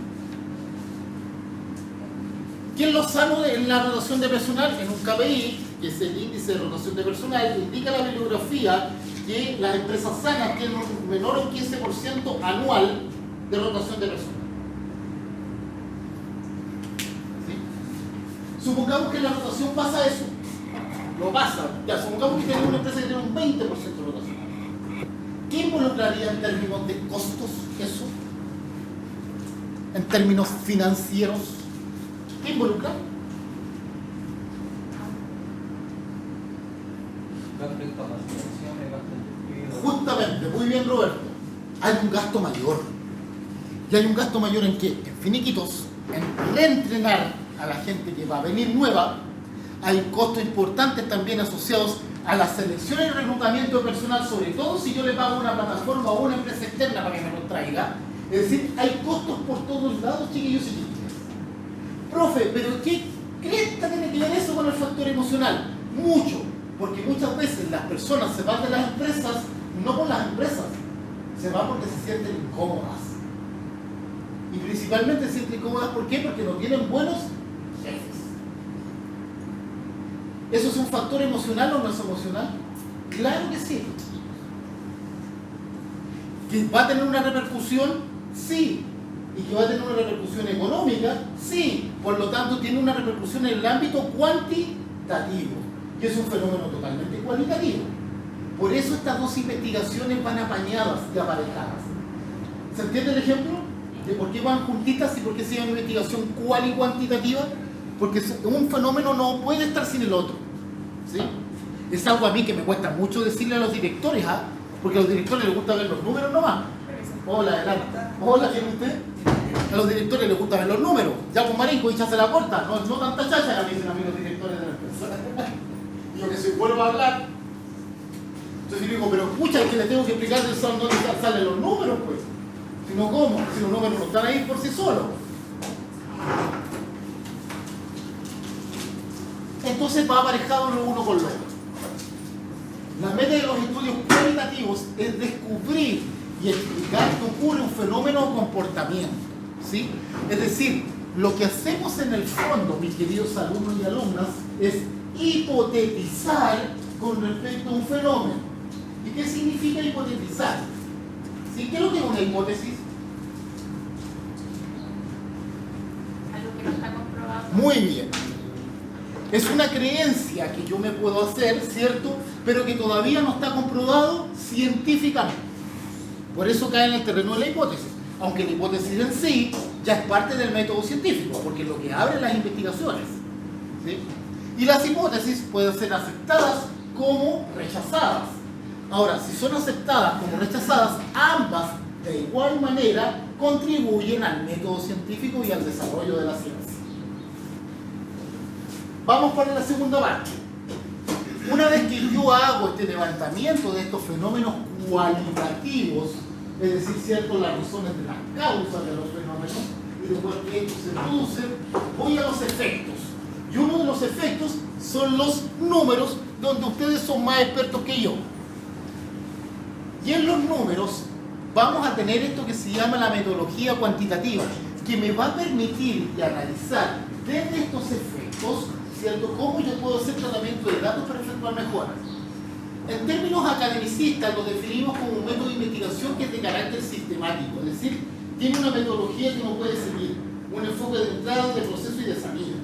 ¿Quién lo sabe en la rotación de personal? En un KPI, que es el índice de rotación de personal, que indica la bibliografía que las empresas sanas tienen un menor a un 15% anual de rotación de personal. ¿Sí? Supongamos que la rotación pasa eso. Lo pasa. Ya, supongamos que tenemos una empresa que tiene un 20% de rotación. ¿Qué involucraría en términos de costos eso? En términos financieros. ¿Qué involucra? Gasto en capacitaciones, gasto en despido. Justamente, muy bien, Roberto. Hay un gasto mayor. ¿Y hay un gasto mayor en qué? En finiquitos, en reentrenar a la gente que va a venir nueva. Hay costos importantes también asociados a la selección y reclutamiento de personal, sobre todo si yo le pago una plataforma o una empresa externa para que me lo traiga. Es decir, hay costos por todos lados, chiquillos y chiquillas. Profe, ¿pero qué cresta tiene que ver eso con el factor emocional? Mucho, porque muchas veces las personas se van de las empresas, no por las empresas, se van porque se sienten incómodas. Y principalmente se sienten incómodas, ¿por qué? Porque no tienen buenos jefes. ¿Eso es un factor emocional o no es emocional? Claro que sí. ¿Que va a tener una repercusión? Sí. ¿Y que va a tener una repercusión económica? Sí. Por lo tanto, tiene una repercusión en el ámbito cuantitativo, que es un fenómeno totalmente cualitativo. Por eso estas dos investigaciones van apañadas y aparejadas. ¿Se entiende el ejemplo? De por qué van juntitas y por qué se llama investigación cual y cuantitativa. Porque un fenómeno no puede estar sin el otro. ¿Sí? Es algo a mí que me cuesta mucho decirle a los directores, ¿ah? Porque a los directores les gusta ver los números nomás. Hola, adelante. Hola, ¿quién es usted? A los directores les gusta ver los números. Ya con marico, échase la corta. No tanta chacha, me dicen a mí los directores de la empresa. Y yo que soy bueno para hablar. Entonces yo digo, pero escucha, es que le tengo que explicar de dónde salen los números, pues. Si no, ¿cómo? Si los números no están ahí por sí solos. Entonces va aparejado lo uno con lo otro. La meta de los estudios cualitativos es descubrir y explicar que ocurre un fenómeno o comportamiento. ¿Sí? Es decir, lo que hacemos en el fondo, mis queridos alumnos y alumnas, es hipotetizar con respecto a un fenómeno. ¿Y qué significa hipotetizar? ¿Sí? ¿Qué es lo que es una hipótesis? Algo que no está comprobado. Muy bien. Es una creencia que yo me puedo hacer, ¿cierto? Pero que todavía no está comprobado científicamente. Por eso cae en el terreno de la hipótesis. Aunque la hipótesis en sí ya es parte del método científico, porque es lo que abre las investigaciones. ¿Sí? Y las hipótesis pueden ser aceptadas como rechazadas. Ahora, si son aceptadas como rechazadas, ambas de igual manera contribuyen al método científico y al desarrollo de la ciencia. Vamos para la segunda parte. Una vez que yo hago este levantamiento de estos fenómenos cualitativos, es decir, cierto, las razones de las causas de los fenómenos y de por qué estos se producen, voy a los efectos. Y uno de los efectos son los números, donde ustedes son más expertos que yo. Y en los números vamos a tener esto que se llama la metodología cuantitativa, que me va a permitir y analizar desde estos efectos, ¿cierto?, cómo yo puedo hacer tratamiento de datos para efectuar mejoras. En términos academicistas lo definimos como un método de investigación que es de carácter sistemático, es decir, tiene una metodología que uno puede seguir, un enfoque de entrada, de proceso y de salida.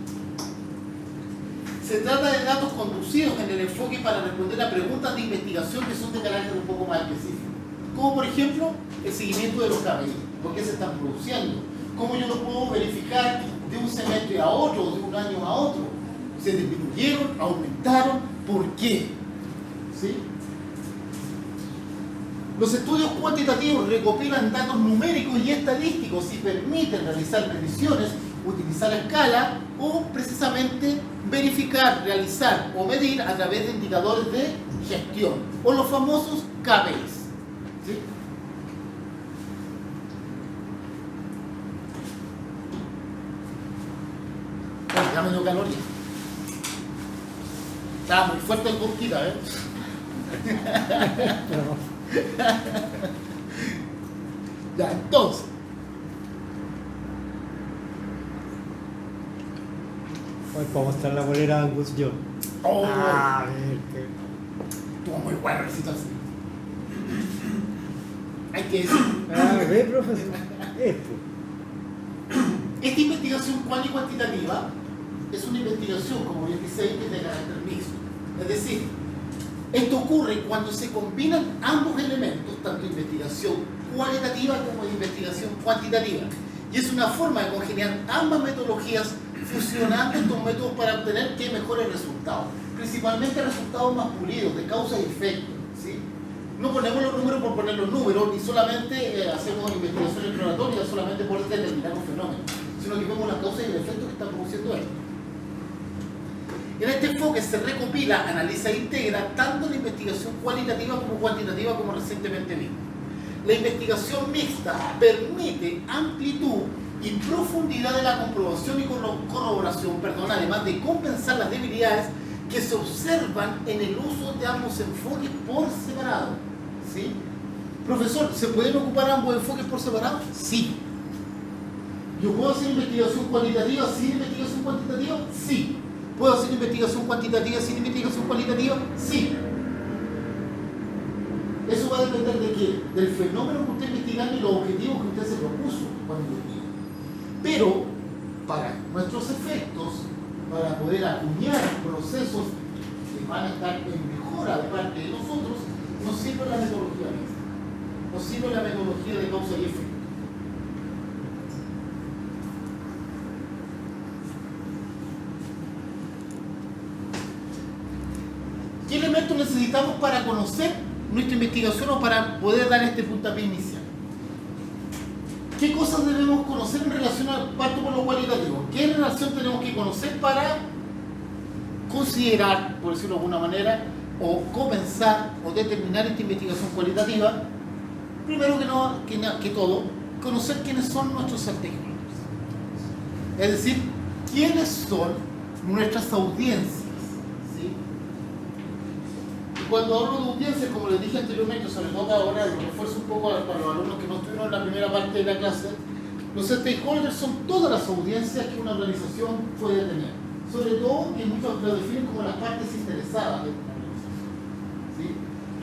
Se trata de datos conducidos en el enfoque para responder a preguntas de investigación que son de carácter un poco más específico. Como por ejemplo, el seguimiento de los camellos. ¿Por qué se están produciendo? ¿Cómo yo lo puedo verificar de un semestre a otro, de un año a otro? ¿Se disminuyeron? ¿Aumentaron? ¿Por qué? ¿Sí? Los estudios cuantitativos recopilan datos numéricos y estadísticos y permiten realizar predicciones, utilizar la escala o precisamente verificar, realizar o medir a través de indicadores de gestión o los famosos KPIs. ¿Sí? Bueno, ya me dio calor ya. Estaba muy fuerte el Burkita, ¿eh? Ya, entonces. Hoy podemos mostrar la bolera de Angus Young. Oh, A ver, estuvo muy buena la situación. Hay que decir. a ver, profesor. Esto. Esta investigación cual y cuantitativa es una investigación, como bien dice ahí, que es de carácter mixto. Es decir, esto ocurre cuando se combinan ambos elementos, tanto investigación cualitativa como investigación cuantitativa. Y es una forma de congeniar ambas metodologías fusionando estos métodos para obtener qué mejores resultados. Principalmente resultados más pulidos, de causa y efecto. ¿Sí? No ponemos los números por poner los números, ni solamente hacemos investigación exploratoria solamente por determinar un fenómeno, sino que vemos las causas y el efecto que está produciendo esto. En este enfoque se recopila, analiza e integra tanto la investigación cualitativa como cuantitativa, como recientemente vimos. La investigación mixta permite amplitud y profundidad de la comprobación y corroboración, además de compensar las debilidades que se observan en el uso de ambos enfoques por separado. ¿Sí? Profesor, ¿se pueden ocupar ambos enfoques por separado? Sí. ¿Yo puedo hacer investigación cualitativa sin investigación cuantitativa? Sí. ¿Puedo hacer investigación cuantitativa sin investigación cualitativa? Sí. Eso va a depender de qué? Del fenómeno que usted está investigando y los objetivos que usted se propuso cuando investiga. Pero, para nuestros efectos, para poder acuñar procesos que van a estar en mejora de parte de nosotros, nos sirve la metodología mixta. Nos sirve la metodología de causa y efecto. ¿Qué elementos necesitamos para conocer nuestra investigación o para poder dar este puntapié inicial? ¿Qué cosas debemos conocer en relación al parto por lo cualitativo? ¿Qué relación tenemos que conocer para considerar, por decirlo de alguna manera, o comenzar o determinar esta investigación cualitativa? Primero que todo, conocer quiénes son nuestros stakeholders. Es decir, quiénes son nuestras audiencias. Cuando hablo de audiencias, como les dije anteriormente, sobre todo ahora, lo refuerzo un poco para los alumnos que no estuvieron en la primera parte de la clase, los stakeholders son todas las audiencias que una organización puede tener. Sobre todo que muchos lo definen como las partes interesadas de una organización. ¿Sí?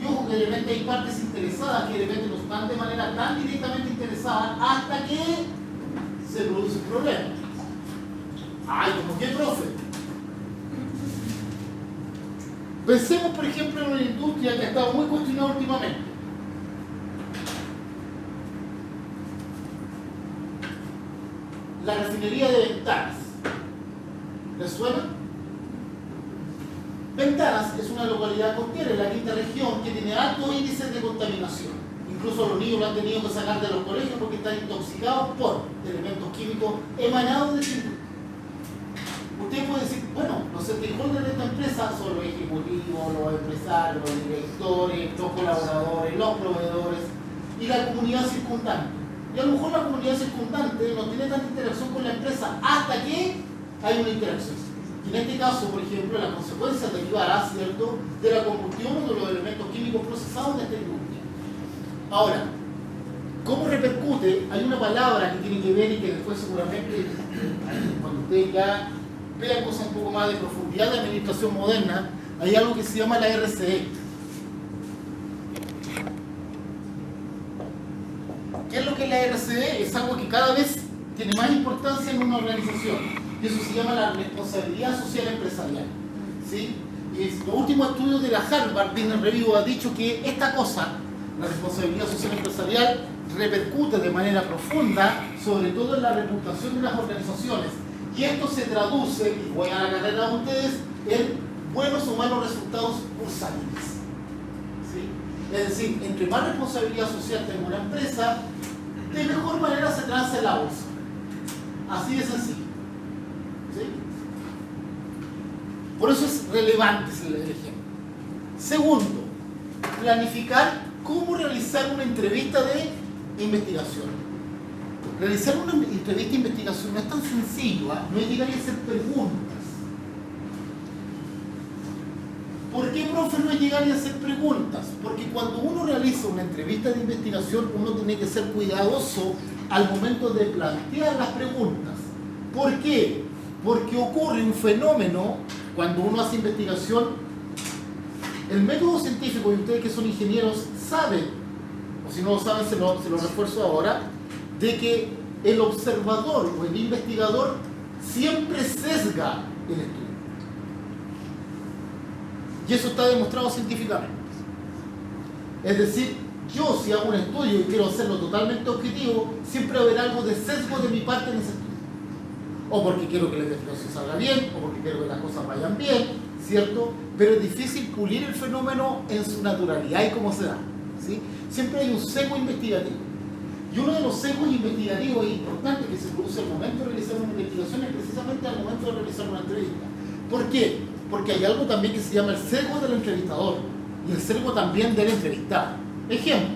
Y ojo que de repente hay partes interesadas que de repente no están de manera tan directamente interesadas hasta que se produce un problema. Ay, ¿cómo qué, profe? Pensemos, por ejemplo, en una industria que ha estado muy cuestionada últimamente. La refinería de Ventanas. ¿Les suena? Ventanas es una localidad costera en la quinta región que tiene altos índices de contaminación. Incluso los niños lo han tenido que sacar de los colegios porque están intoxicados por elementos químicos emanados de esa industria. Usted puede decir, bueno, los stakeholders de esta empresa son los ejecutivos, los empresarios, los directores, los colaboradores, los proveedores y la comunidad circundante. Y a lo mejor la comunidad circundante no tiene tanta interacción con la empresa hasta que hay una interacción. Y en este caso, por ejemplo, la consecuencia derivará, ¿cierto?, de la combustión de los elementos químicos procesados de esta industria. Ahora, ¿cómo repercute? Hay una palabra que tiene que ver y que después seguramente, cuando ustedes ya vean cosas un poco más de profundidad de administración moderna, hay algo que se llama la RCE. ¿Qué es lo que es la RCE? Es algo que cada vez tiene más importancia en una organización, y eso se llama la responsabilidad social empresarial. ¿sí? Y los últimos estudios de la Harvard Business Review ha dicho que esta cosa, la responsabilidad social empresarial, repercute de manera profunda, sobre todo en la reputación de las organizaciones. Y esto se traduce, y voy a la carrera de ustedes, en buenos o malos resultados bursátiles. ¿Sí? Es decir, entre más responsabilidad social tenga una empresa, de mejor manera se transa en la bolsa. Así de sencillo. ¿Sí? Por eso es relevante el ejemplo. Segundo, planificar cómo realizar una entrevista de investigación. Realizar una entrevista de investigación no es tan sencillo, no es llegar y hacer preguntas. ¿Por qué, profe, no es llegar y hacer preguntas? Porque cuando uno realiza una entrevista de investigación, uno tiene que ser cuidadoso al momento de plantear las preguntas. ¿Por qué? Porque ocurre un fenómeno cuando uno hace investigación. El método científico, y ustedes que son ingenieros saben, o si no lo saben se lo refuerzo ahora, de que el observador o el investigador siempre sesga el estudio. Y eso está demostrado científicamente. Es decir, yo si hago un estudio y quiero hacerlo totalmente objetivo, siempre va a haber algo de sesgo de mi parte en ese estudio. O porque quiero que la investigación salga bien, o porque quiero que las cosas vayan bien, ¿cierto? Pero es difícil pulir el fenómeno en su naturalidad y cómo se da, ¿sí? Siempre hay un sesgo investigativo. Y uno de los sesgos investigativos importantes que se produce al momento de realizar una investigación es precisamente al momento de realizar una entrevista. ¿Por qué? Porque hay algo también que se llama el sesgo del entrevistador y el sesgo también del entrevistado. Ejemplo,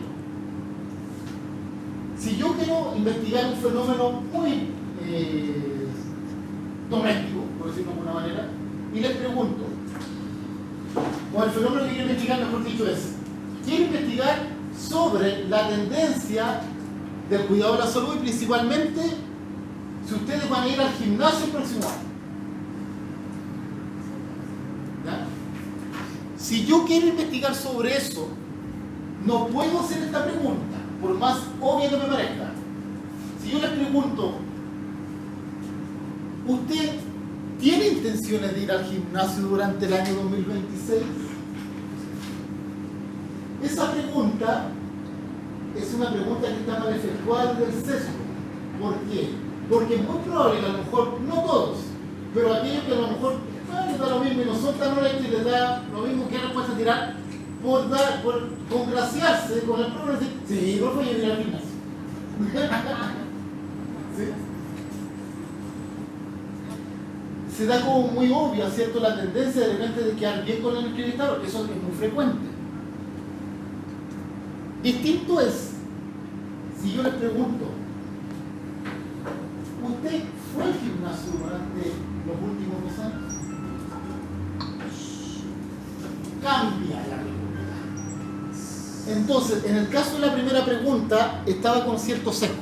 si yo quiero investigar un fenómeno muy doméstico, por decirlo de alguna manera, y les pregunto, o el fenómeno que quiero investigar, mejor dicho, es, quiero investigar sobre la tendencia del cuidado de la salud y principalmente si ustedes van a ir al gimnasio el próximo año. ¿Ya? Si yo quiero investigar sobre eso, no puedo hacer esta pregunta, por más obvia que me parezca. Si yo les pregunto, ¿usted tiene intenciones de ir al gimnasio durante el año 2026? Esa pregunta es una pregunta que está mal efectuada del sesgo. ¿Por qué? Porque es muy probable que a lo mejor, no todos, pero aquellos que a lo mejor les da lo mismo y no son tan honestos y les da lo mismo que respuesta tirar, por congraciarse con el profe y decir, sí, profe, yo iré al gimnasio. ¿Sí? Se da como muy obvia, ¿cierto?, la tendencia de repente de quedar bien con el entrevistador. Eso es muy frecuente. Distinto es si yo les pregunto, ¿usted fue al gimnasio durante los últimos 2 años? Cambia la pregunta. Entonces, en el caso de la primera pregunta, estaba con cierto sesgo.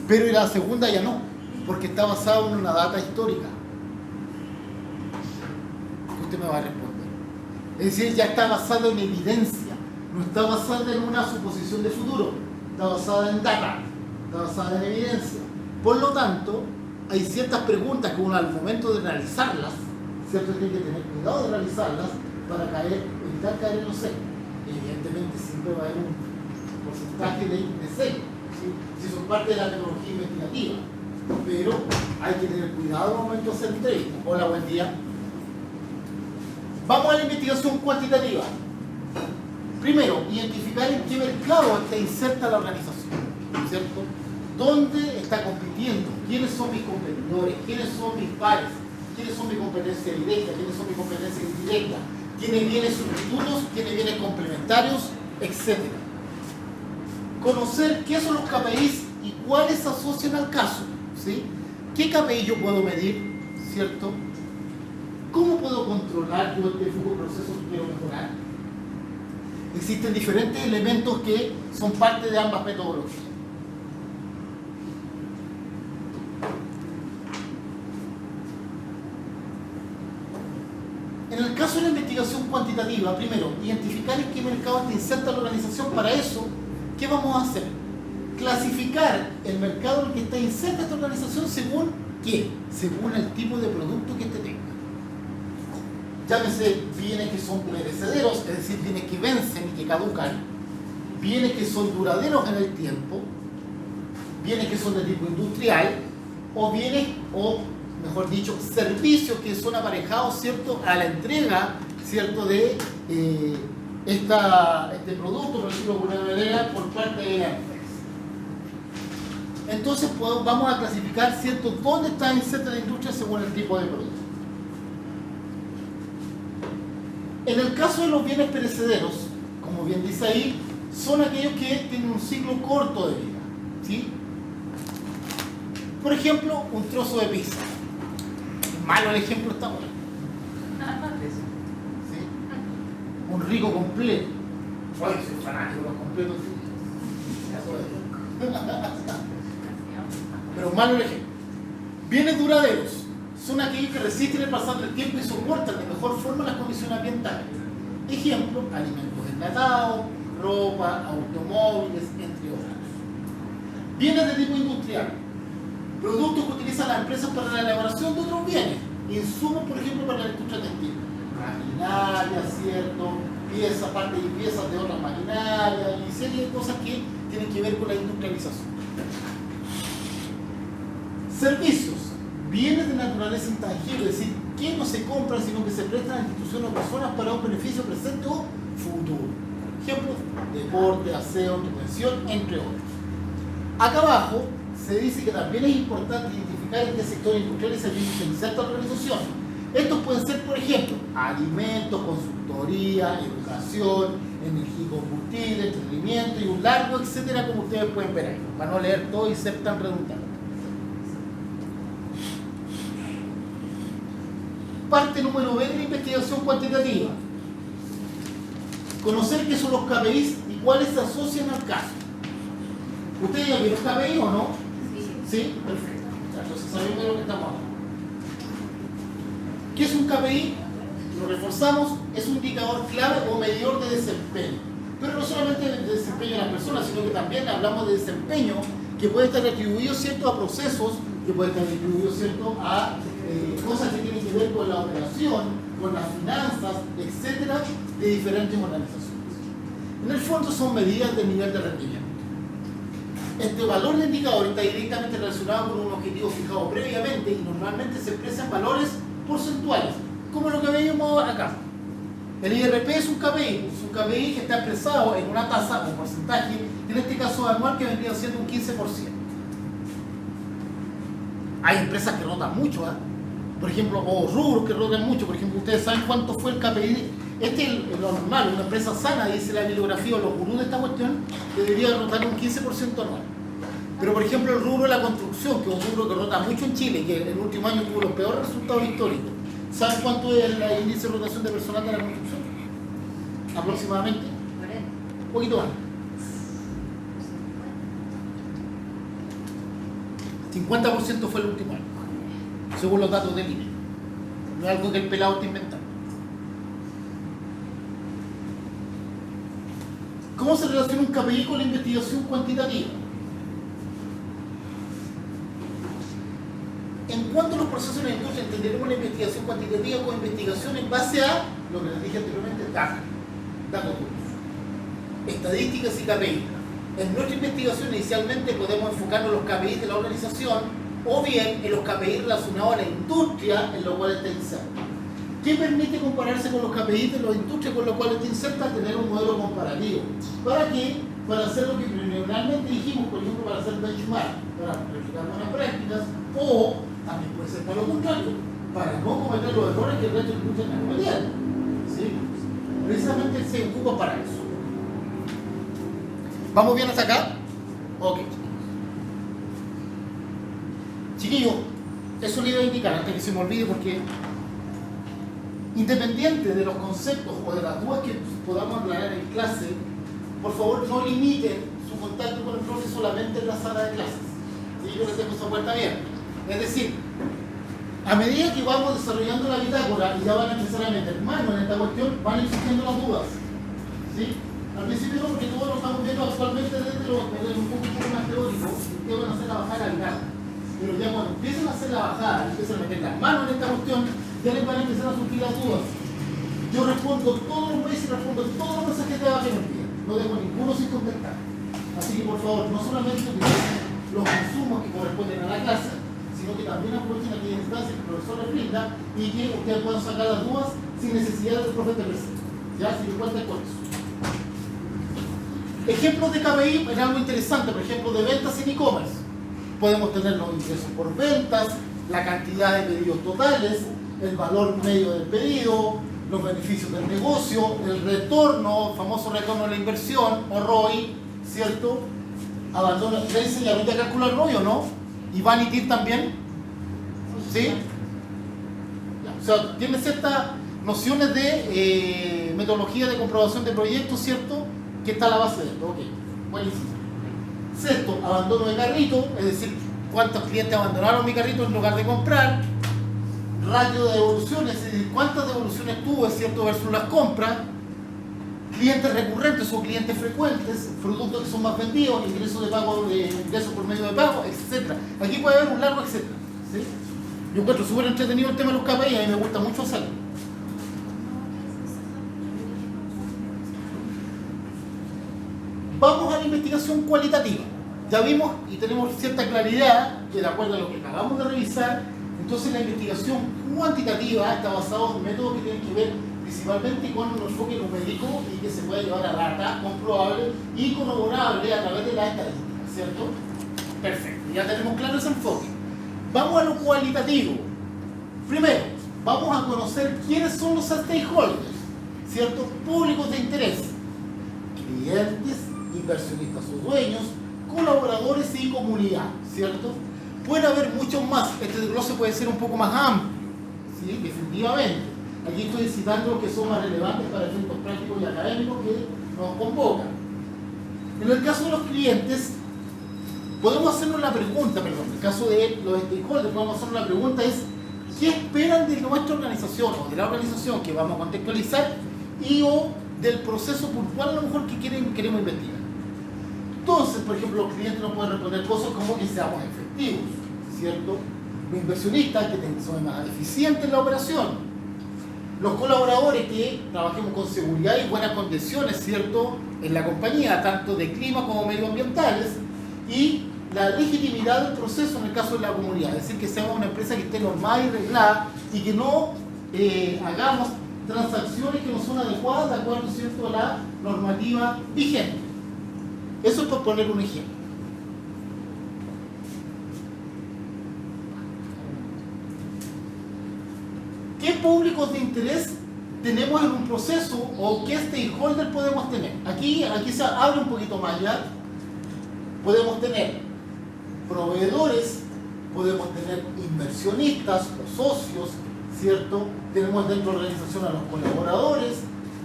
Pero en la segunda ya no, porque está basado en una data histórica. Usted me va a responder. Es decir, ya está basado en evidencia. No está basada en una suposición de futuro, está basada en data, está basada en evidencia. Por lo tanto, hay ciertas preguntas que uno al momento de realizarlas, ¿cierto?, tiene que tener cuidado de realizarlas para evitar caer en los sesgos. Evidentemente siempre va a haber un porcentaje de sesgo, ¿sí? Si son parte de la metodología investigativa, pero hay que tener cuidado al momento de hacer entrevistas. Hola, buen día. Vamos a la investigación cuantitativa. Primero, identificar en qué mercado está inserta la organización, ¿cierto? ¿Dónde está compitiendo? ¿Quiénes son mis competidores? ¿Quiénes son mis pares? ¿Quiénes son mi competencia directa? ¿Quiénes son mi competencia indirecta? ¿Quiénes bienes sustitutos? ¿Quiénes bienes complementarios? Etcétera. Conocer qué son los KPIs y cuáles se asocian al caso, ¿sí? ¿Qué KPI yo puedo medir? ¿Cierto? ¿Cómo puedo controlar yo este flujo de procesos que quiero mejorar? Existen diferentes elementos que son parte de ambas metodologías. En el caso de la investigación cuantitativa, primero, identificar en qué mercado está inserta la organización. Para eso, ¿qué vamos a hacer? Clasificar el mercado en el que está inserta esta organización según ¿qué? Según el tipo de producto que éste tenga. llámese bienes que son perecederos, es decir, bienes que vencen y que caducan, bienes que son duraderos en el tiempo, bienes que son de tipo industrial, o bienes, o mejor dicho, servicios que son aparejados, ¿cierto?, a la entrega, ¿cierto?, de este producto, por decirlo de alguna manera, por parte de la empresa. Entonces vamos a clasificar, ¿cierto?, dónde está inserta la industria según el tipo de producto. En el caso de los bienes perecederos, como bien dice ahí, son aquellos que tienen un ciclo corto de vida, ¿sí? Por ejemplo, un trozo de pizza. Malo el ejemplo, está bueno. ¿Sí? Un rico completo. Oye, soy fanático de los completos. Pero malo el ejemplo. Bienes duraderos son aquellos que resisten el pasar del tiempo y soportan de mejor forma las condiciones ambientales. Ejemplo, alimentos enlatados, ropa, automóviles, entre otros. Bienes de tipo industrial. Productos que utilizan las empresas para la elaboración de otros bienes. Insumos, por ejemplo, para la industria textil. Maquinaria, ¿cierto? Piezas, partes y piezas de otras maquinarias y serie de cosas que tienen que ver con la industrialización. Servicios. Bienes de naturaleza intangible, es decir, que no se compran, sino que se prestan a instituciones o personas para un beneficio presente o futuro. Ejemplos, deporte, aseo, entretención, entre otros. Acá abajo se dice que también es importante identificar en qué sector industrial y servicios se inserta la organización. Estos pueden ser, por ejemplo, alimentos, consultoría, educación, energía y combustible, entretenimiento y un largo, etcétera, como ustedes pueden ver ahí, para no leer todo y ser tan redundante. Parte número B de la investigación cuantitativa. Conocer qué son los KPIs y cuáles se asocian al caso. ¿Ustedes ya vieron KPI o no? ¿Sí? Perfecto. Entonces sabemos de lo que estamos hablando. ¿Qué es un KPI? Lo reforzamos, es un indicador clave o medidor de desempeño. Pero no solamente de desempeño de las personas, sino que también hablamos de desempeño que puede estar atribuido, ¿cierto?, a procesos, que puede estar atribuido, ¿cierto?, a cosas que tienen que ver con la operación, con las finanzas, etcétera, de diferentes organizaciones. En el fondo son medidas de nivel de rendimiento. Este valor de indicador está directamente relacionado con un objetivo fijado previamente y normalmente se expresa en valores porcentuales, como lo que veíamos acá. El IRP es un KPI que está expresado en una tasa o porcentaje, en este caso anual, que vendría siendo un 15%. Hay empresas que rotan mucho, ¿eh? Por ejemplo, o rubros que rotan mucho. Por ejemplo, ustedes saben cuánto fue el KPI. Este es lo normal, una empresa sana, dice la bibliografía o los gurús de esta cuestión, que debería rotar un 15% anual. Pero por ejemplo, el rubro de la construcción, que es un rubro que rota mucho en Chile, que en el último año tuvo los peores resultados históricos. ¿Saben cuánto es el índice de rotación de personal de la construcción? Aproximadamente. Un poquito más. 50% fue el último año, según los datos del INE. No es algo que el pelado está inventando. ¿Cómo se relaciona un KPI con la investigación cuantitativa? En cuanto a los procesos de la industria, entenderemos la investigación cuantitativa como investigación en base a lo que les dije anteriormente, datos duros, estadísticas y KPI. En nuestra investigación inicialmente podemos enfocarnos en los KPI de la organización o bien en los KPI relacionados a la industria en lo cual está inserta. ¿Qué permite compararse con los KPI de la industria con los cuales está inserta? Tener un modelo comparativo. ¿Para qué? Para hacer lo que preliminarmente dijimos, por ejemplo, para hacer benchmark, para verificar buenas prácticas, o también puede ser para lo contrario, para no cometer los errores que el resto de la industria está cometiendo. ¿Sí? Precisamente se ocupa para eso. ¿Vamos bien hasta acá? Ok. Chiquillos, eso le iba a indicar antes que se me olvide, porque independiente de los conceptos o de las dudas que podamos aclarar en clase, por favor no limiten su contacto con el profe solamente en la sala de clases. ¿Sí? Yo les dejo esa puerta abierta. Es decir, a medida que vamos desarrollando la bitácora y ya van a empezar a meter mano en esta cuestión, van a ir surgiendo las dudas. ¿Sí? Al principio no, porque todos lo estamos viendo actualmente desde un poco más teórico, que van a hacer la bajada al grano. Pero ya cuando empiezan a hacer la bajada, empiezan a meter las manos en esta cuestión, ya les van a empezar a surgir las dudas. Yo respondo todos los mails y respondo todos los mensajes de baja que me envían. No dejo ninguno sin contestar. Así que por favor, no solamente utilicen los consumos que corresponden a la clase, sino que también aprovechen aquella instancia que el profesor les brinda y que ustedes puedan sacar las dudas sin necesidad del profe de presente. Ya, si me cuentan con eso. Ejemplos de KPI es algo interesante, por ejemplo, de ventas en e-commerce. Podemos tener los ingresos por ventas, la cantidad de pedidos totales, el valor medio del pedido, los beneficios del negocio, el retorno, el famoso retorno de la inversión, o ROI, ¿cierto? Abandono. ¿Le enseñaron ya a calcular ROI o no? ¿Y Vanity también? ¿Sí? Ya. O sea, tiene ciertas nociones de metodología de comprobación de proyectos, ¿cierto? Que está a la base de esto. Ok, buenísimo. Sexto, abandono de carrito, es decir, cuántos clientes abandonaron mi carrito en lugar de comprar. Ratio de devoluciones, es decir, cuántas devoluciones tuve, ¿cierto? Versus las compras. Clientes recurrentes o clientes frecuentes, productos que son más vendidos, ingresos de pago, ingresos por medio de pago, etc. Aquí puede haber un largo etcétera. ¿Sí? Yo encuentro súper entretenido el tema de los KPI, a mí me gusta mucho hacerlo. Vamos a la investigación cualitativa. Ya vimos y tenemos cierta claridad que de acuerdo a lo que acabamos de revisar, entonces la investigación cuantitativa está basada en métodos que tienen que ver principalmente con un enfoque numérico y que se puede llevar a data comprobable y corroborable a través de la estadística, ¿cierto? Perfecto, ya tenemos claro ese enfoque. Vamos a lo cualitativo. Primero, vamos a conocer quiénes son los stakeholders, ¿cierto? Públicos de interés, clientes, inversionistas o dueños, colaboradores y comunidad, ¿cierto? Puede haber muchos más, este desglose puede ser un poco más amplio, ¿sí? Definitivamente. Aquí estoy citando los que son más relevantes para efectos prácticos y académicos que nos convocan. En el caso de los clientes, podemos hacernos la pregunta, en el caso de los stakeholders, podemos hacernos la pregunta es, ¿qué esperan de nuestra organización o de la organización que vamos a contextualizar y o del proceso puntual a lo mejor que queremos investigar? Entonces, por ejemplo, los clientes nos pueden responder cosas como que seamos efectivos, ¿cierto? Los inversionistas que son más eficientes en la operación. Los colaboradores que trabajemos con seguridad y buenas condiciones, ¿cierto? En la compañía, tanto de clima como medioambientales. Y la legitimidad del proceso en el caso de la comunidad. Es decir, que seamos una empresa que esté normal y reglada y que no hagamos transacciones que no son adecuadas de acuerdo, ¿cierto?, a la normativa vigente. Eso es por poner un ejemplo. ¿Qué públicos de interés tenemos en un proceso o qué stakeholder podemos tener? Aquí se abre un poquito más ya. Podemos tener proveedores, podemos tener inversionistas o socios, ¿cierto? Tenemos dentro de la organización a los colaboradores,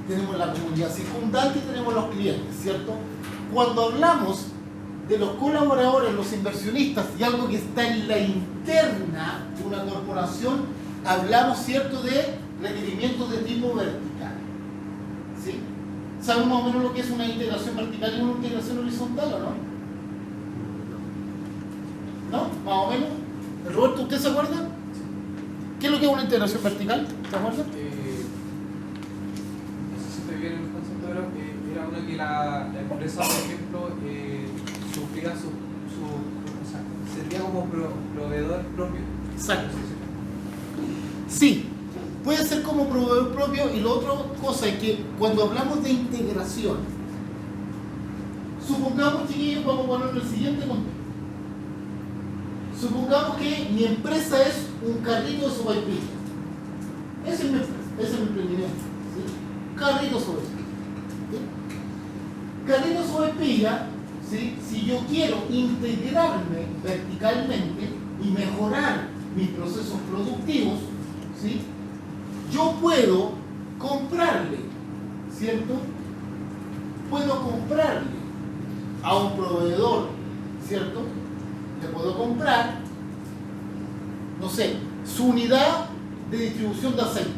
tenemos la comunidad circundante y tenemos los clientes, ¿cierto? Cuando hablamos de los colaboradores, los inversionistas y algo que está en la interna de una corporación, hablamos, ¿cierto?, de requerimientos de tipo vertical. ¿Sí? ¿Saben más o menos lo que es una integración vertical y una integración horizontal o no? ¿No? ¿Más o menos? Roberto, ¿usted se acuerda? ¿Qué es lo que es una integración vertical? ¿Se acuerda? No sé si estoy bien en el concepto, pero era una que la empresa, por ejemplo, sufría o sea, servía como proveedor propio. Exacto. Sí, puede ser como proveedor propio y la otra cosa es que cuando hablamos de integración, supongamos, chiquillos, vamos a poner el siguiente contexto. Supongamos que mi empresa es un carrito de sopaipilla. Esa es mi empresa, ese es mi emprendimiento. ¿Sí? Carrito de sopaipilla. ¿Sí? Carrito de sopaipilla, ¿sí? Si yo quiero integrarme verticalmente y mejorar mis procesos productivos, ¿sí?, yo puedo comprarle, ¿cierto? Puedo comprarle a un proveedor, ¿cierto? Le puedo comprar, no sé, su unidad de distribución de aceite.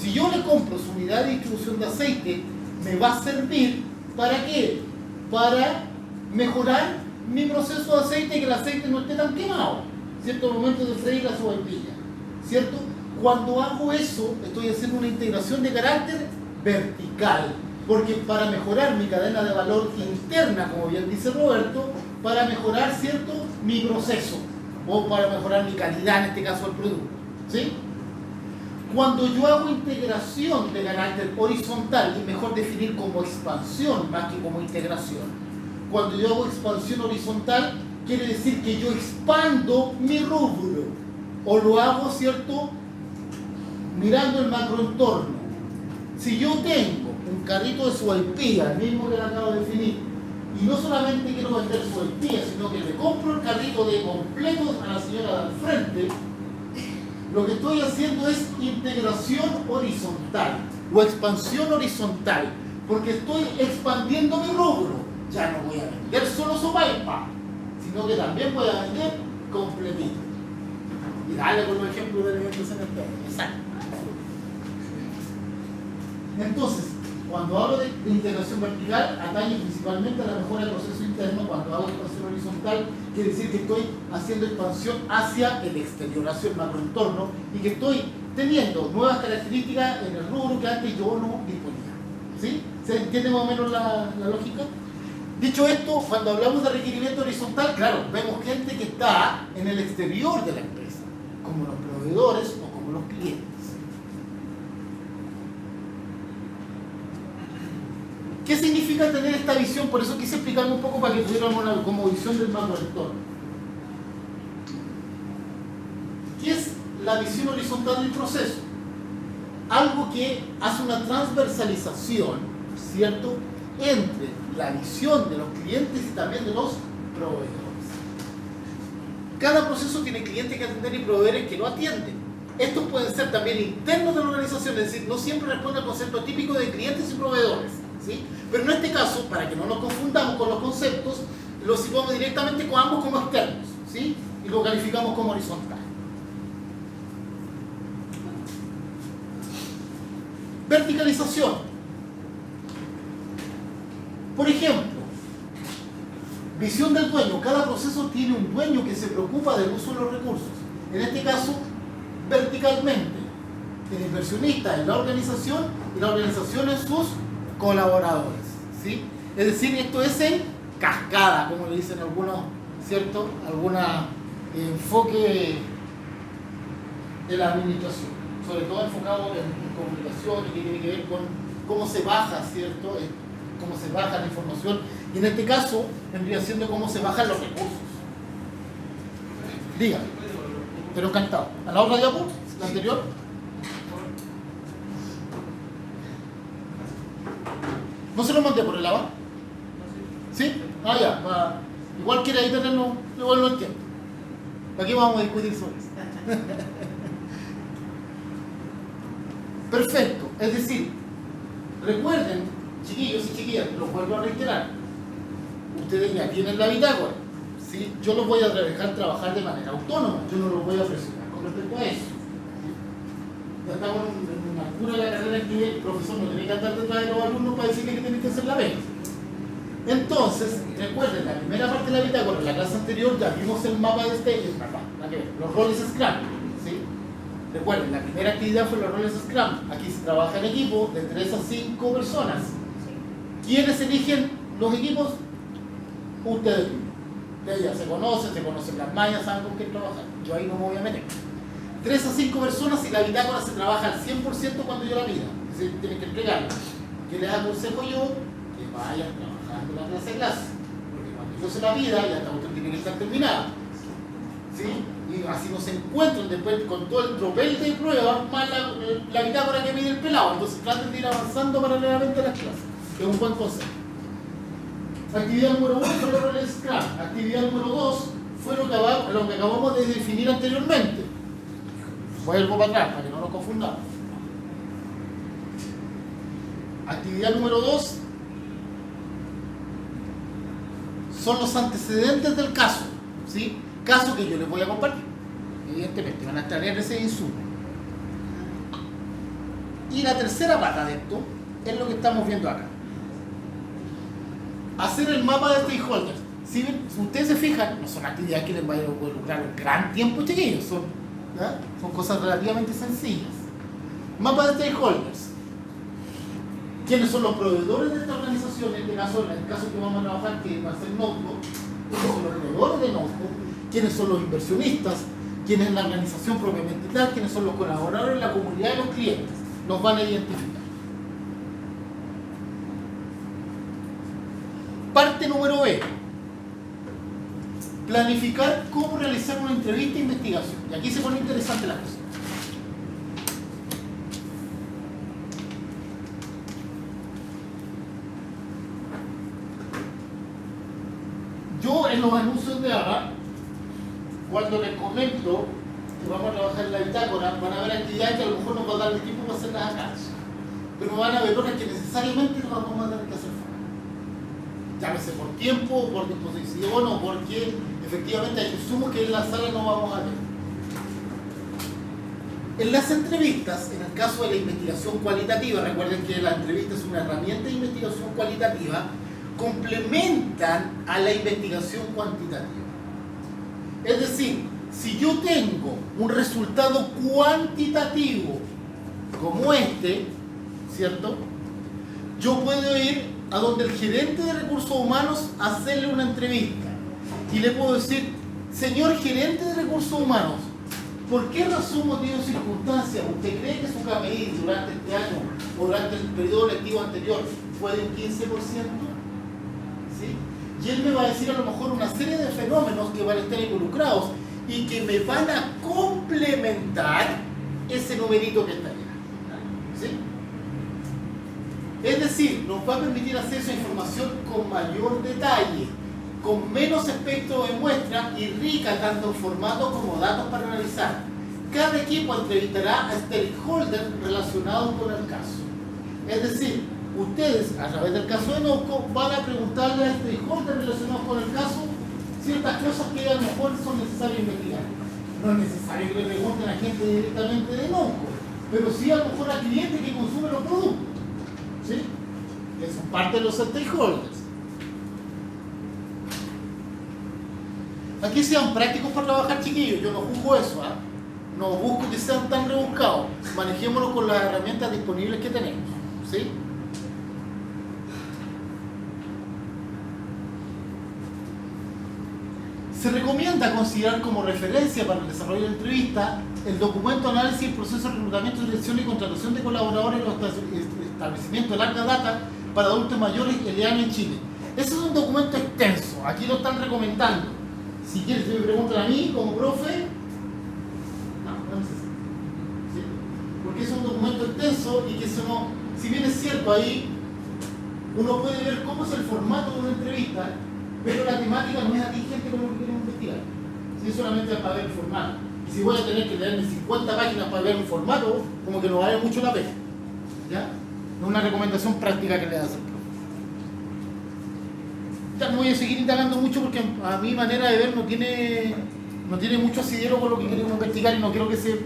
Si yo le compro su unidad de distribución de aceite, me va a servir, ¿para qué? Para mejorar mi proceso de aceite y que el aceite no esté tan quemado, ¿cierto? Al momento de freír la sopaipilla, ¿cierto? Cuando hago eso, estoy haciendo una integración de carácter vertical, porque para mejorar mi cadena de valor interna, como bien dice Roberto, para mejorar, ¿cierto?, mi proceso, o para mejorar mi calidad, en este caso el producto, ¿sí? Cuando yo hago integración de carácter horizontal, y mejor definir como expansión más que como integración, cuando yo hago expansión horizontal, quiere decir que yo expando mi rubro, o lo hago, ¿cierto?, mirando el macroentorno. Si yo tengo un carrito de suaipilla, el mismo que le acabo de definir, y no solamente quiero vender suaipilla, sino que le compro el carrito de completos a la señora del frente, lo que estoy haciendo es integración horizontal o expansión horizontal, porque estoy expandiendo mi rubro. Ya no voy a vender solo sopaipa, sino que también voy a vender completito. Y dale con un ejemplo de elementos en el tema. Exacto. Entonces, cuando hablo de integración vertical, atañe principalmente a la mejora del proceso interno. Cuando hago expansión horizontal, quiere decir que estoy haciendo expansión hacia el exterior, hacia el macroentorno, y que estoy teniendo nuevas características en el rubro que antes yo no disponía. ¿Sí? ¿Se entiende más o menos la lógica? Dicho esto, cuando hablamos de requerimiento horizontal, claro, vemos gente que está en el exterior de la empresa, como los proveedores o como los clientes. ¿Qué significa tener esta visión? Por eso quise explicarme un poco para que tuviéramos como visión del macroentorno. ¿Qué es la visión horizontal del proceso? Algo que hace una transversalización, ¿cierto?, entre la visión de los clientes y también de los proveedores. Cada proceso tiene clientes que atender y proveedores que lo atienden. Estos pueden ser también internos de la organización, es decir, no siempre responde al concepto típico de clientes y proveedores, ¿sí? Pero en este caso, para que no nos confundamos con los conceptos, lo situamos directamente con ambos como externos, ¿sí? Y lo calificamos como horizontal. Verticalización. Por ejemplo, visión del dueño. Cada proceso tiene un dueño que se preocupa del uso de los recursos. En este caso, verticalmente. El inversionista en la organización y la organización en sus colaboradores, ¿sí? Es decir, esto es en cascada, como le dicen algunos, ¿cierto? Algún enfoque de la administración, sobre todo enfocado en comunicación y que tiene que ver con cómo se baja, ¿cierto?, cómo se baja la información, y en este caso vendría siendo cómo se bajan los recursos. Diga, pero encantado. ¿A la otra diapo? ¿La anterior? ¿No se lo mandé por el lado? ¿Sí? Ah, ya. Igual quiere ahí tenerlo, igual lo entiendo. Aquí vamos a discutir sobre eso. Perfecto. Es decir, recuerden, chiquillos y chiquillas, los vuelvo a reiterar. Ustedes ya tienen la bitácora, ¿sí? Yo los voy a dejar trabajar de manera autónoma. Yo no los voy a presionar con respecto a eso. Ya estamos en una altura de la carrera en que el profesor no tiene que andar detrás de los alumnos para decirle que tienen que hacer la vez. Entonces, recuerden, la primera parte de la bitácora, en la clase anterior ya vimos el mapa de los roles Scrum, ¿sí? Recuerden, la primera actividad fue los roles Scrum. Aquí se trabaja en equipo de 3 a 5 personas. ¿Quiénes eligen los equipos? Ustedes mismos. Ustedes ya se conocen las mallas, saben con quién trabajar. Yo ahí no me voy a meter. 3 a 5 personas y la bitácora se trabaja al 100% cuando yo la pida. Es decir, tienen que entregarla. ¿Qué les aconsejo yo? Que vayan trabajando la clase. Porque cuando yo se la pida, ya esta cuestión tiene que estar terminada. ¿Sí? Y así no se encuentran después con todo el tropel de pruebas más la bitácora que mide el pelado. Entonces traten de ir avanzando paralelamente a las clases, que es un buen consejo. Actividad número 1 fue el rol Scrum. Actividad número 2 fue lo que acabamos de definir anteriormente. Vuelvo para atrás para que no nos confundamos. Actividad número 2 son los antecedentes del caso, ¿sí? Caso que yo les voy a compartir. Evidentemente van a extraer ese insumo. Y la tercera pata de esto es lo que estamos viendo acá. Hacer el mapa de stakeholders. Si ustedes se fijan, no son actividades que les vayan a involucrar un gran tiempo, chiquillos. Son ¿Ya? Son cosas relativamente sencillas. Mapa de stakeholders. ¿Quiénes son los proveedores de esta organización? En el caso que vamos a trabajar, que va a ser Notebook, ¿quiénes son los proveedores de Notebook? ¿Quiénes son los inversionistas? ¿Quién es la organización propiamente tal? ¿Quiénes son los colaboradores, la comunidad y los clientes? Los van a identificar. Parte número B. Planificar cómo realizar una entrevista e investigación. Y aquí se pone interesante la cosa. Yo en los anuncios de ABA, cuando les comento que vamos a trabajar en la bitácora, van a ver actividades que a lo mejor no va a dar el tiempo para hacerlas acá. Pero van a ver otras que necesariamente las vamos a tener que hacer fuera. Llámese por tiempo, por disposición o porque efectivamente hay insumos que en la sala no vamos a ver. En las entrevistas, en el caso de la investigación cualitativa, recuerden que la entrevista es una herramienta de investigación cualitativa, complementan a la investigación cuantitativa. Es decir, si yo tengo un resultado cuantitativo como este, ¿cierto? Yo puedo ir a donde el gerente de recursos humanos a hacerle una entrevista y le puedo decir: señor gerente de recursos humanos, ¿por qué razón, motivo o circunstancia usted cree que su KPI durante este año o durante el periodo lectivo anterior fue de un 15%? ¿Sí? Y él me va a decir a lo mejor una serie de fenómenos que van a estar involucrados y que me van a complementar ese numerito que está ahí. ¿Sí? Es decir, nos va a permitir acceso a información con mayor detalle, con menos espectro de muestra y rica tanto en formato como datos para analizar. Cada equipo entrevistará a stakeholders relacionados con el caso. Es decir, ustedes, a través del caso de Notebook, van a preguntarle a stakeholders relacionados con el caso ciertas cosas que a lo mejor son necesarias investigar. No es necesario que le pregunten a gente directamente de Notebook, pero sí a lo mejor a clientes que consumen los productos. ¿Sí? Que son parte de los stakeholders. Aquí sean prácticos para trabajar, chiquillos. Yo no juzgo eso, ¿eh? No busco que sean tan rebuscados. Manejémonos con las herramientas disponibles que tenemos. ¿Sí? Se recomienda considerar como referencia para el desarrollo de la entrevista el documento análisis del proceso de reclutamiento, selección y contratación de colaboradores en los establecimientos de larga data para adultos mayores en Chile. Ese es un documento extenso. Aquí lo están recomendando. Si quieres, me preguntan a mí como profe, no necesito. ¿Sí? Porque es un documento extenso y que eso no, si bien es cierto, ahí uno puede ver cómo es el formato de una entrevista, pero la temática no es atingente con lo que queremos investigar. Si es solamente para ver el formato. Y si voy a tener que leerme 50 páginas para ver un formato, como que no vale mucho la pena. ¿Ya? No es una recomendación práctica que le das al profe. Ya no voy a seguir indagando mucho porque a mi manera de ver no tiene mucho asidero con lo que queremos investigar y no quiero que se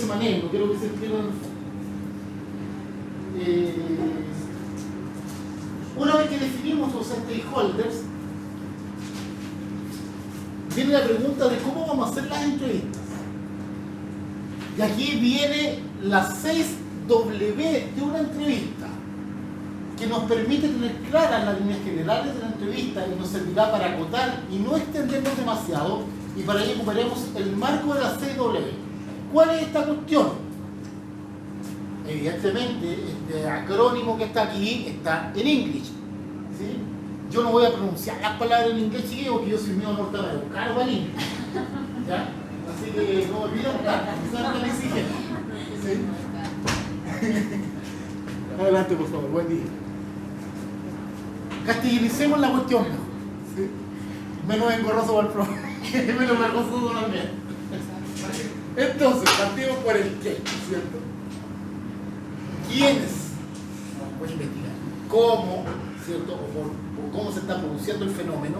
maneje, no quiero que se pierda en el fondo. Una vez que definimos los stakeholders, viene la pregunta de cómo vamos a hacer las entrevistas. Y aquí viene las 6 W de una entrevista, que nos permite tener claras las líneas generales de la entrevista y nos servirá para acotar y no extendernos demasiado, y para ello ocuparemos el marco de las 6 W. ¿Cuál es esta cuestión? Evidentemente, este acrónimo que está aquí está en inglés. ¿Sí? Yo no voy a pronunciar las palabras en inglés, chiquillos, porque yo soy mío norteamericano, caro para el inglés. ¿Ya? Así que no olviden buscar, no sean tan exigentes. ¿Sí? Adelante, por favor, buen día. Castigalicemos la cuestión mejor. ¿Sí? Menos engorroso para el profe, menos vergonzoso también. Entonces, partimos por el qué, ¿cierto? ¿Quiénes? Voy a investigar. ¿Cómo? ¿Cierto? O cómo se está produciendo el fenómeno,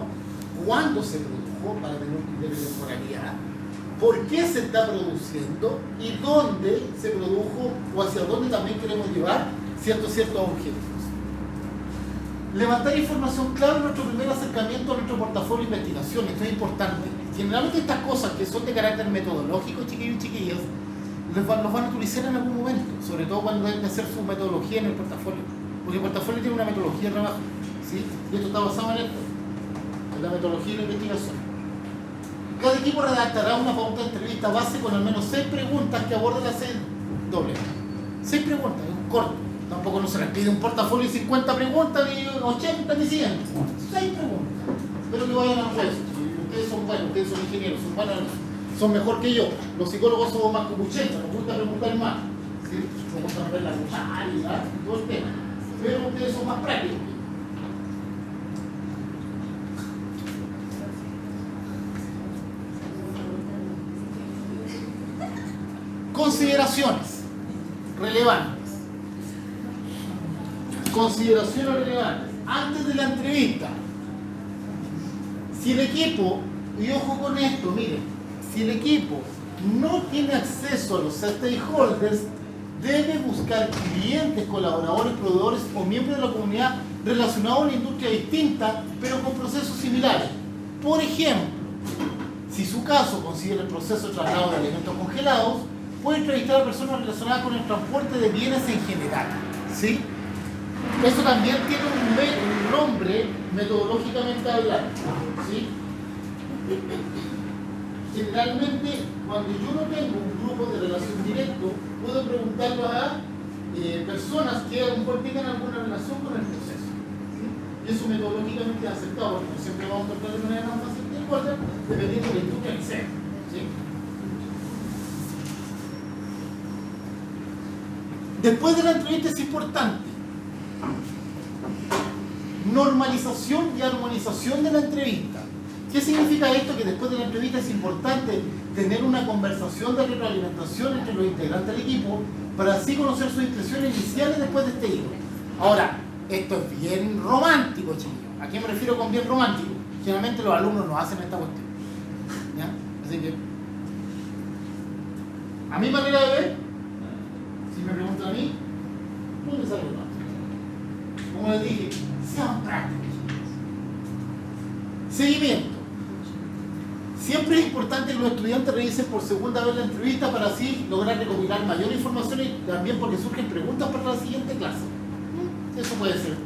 cuándo se produjo, para tener un criterio de temporalidad, por qué se está produciendo y dónde se produjo o hacia dónde también queremos llevar ciertos objetivos. Levantar información clave en nuestro primer acercamiento a nuestro portafolio de investigación. Esto es importante. Generalmente estas cosas que son de carácter metodológico, chiquillos y chiquillas, los van a utilizar en algún momento, sobre todo cuando deben de hacer su metodología en el portafolio. Porque el portafolio tiene una metodología de trabajo, ¿sí? Y esto está basado en esto, en la metodología de la investigación. Cada equipo redactará una pauta de entrevista base con al menos 6 preguntas que aborden la sed doble. 6 preguntas, es un corto. Tampoco no se les pide un portafolio de 50 preguntas, ni 80, ni 100. 6 preguntas. Pero que vayan al hueso. Ustedes son buenos, ustedes son ingenieros, son buenos, son mejor que yo. Los psicólogos somos más cupuchetas, nos gusta preguntar más. ¿Sí? Nos gusta ver la cuchara, todo el tema. Pero ustedes son más prácticos. Consideraciones relevantes. Consideraciones relevantes. Antes de la entrevista, si el equipo, y ojo con esto, miren, si el equipo no tiene acceso a los stakeholders, debe buscar clientes, colaboradores, proveedores o miembros de la comunidad relacionados a una industria distinta, pero con procesos similares. Por ejemplo, si su caso considera el proceso de traslado de alimentos congelados, puede entrevistar a personas relacionadas con el transporte de bienes en general, ¿sí? Eso también tiene un nombre metodológicamente hablando, ¿sí? Generalmente, cuando yo no tengo un grupo de relación directo, puedo preguntarlo a personas que a lo mejor tengan alguna relación con el proceso, ¿sí? Y eso metodológicamente es aceptado, porque no siempre vamos a encontrar de manera más fácil que otra, dependiendo de la industria que sea, ¿sí? Después de la entrevista es importante normalización y armonización de la entrevista. ¿Qué significa esto? Que después de la entrevista es importante tener una conversación de retroalimentación entre los integrantes del equipo para así conocer sus impresiones iniciales después de este hilo. Ahora, esto es bien romántico, chicos. ¿A qué me refiero con bien romántico? Generalmente los alumnos no hacen esta cuestión, ¿ya? Así que, a mi manera de ver, si me preguntan a mí, no les hago nada. Como les dije, sean prácticos. Seguimiento. Siempre es importante que los estudiantes revisen por segunda vez la entrevista para así lograr recopilar mayor información y también porque surgen preguntas para la siguiente clase. Eso puede ser.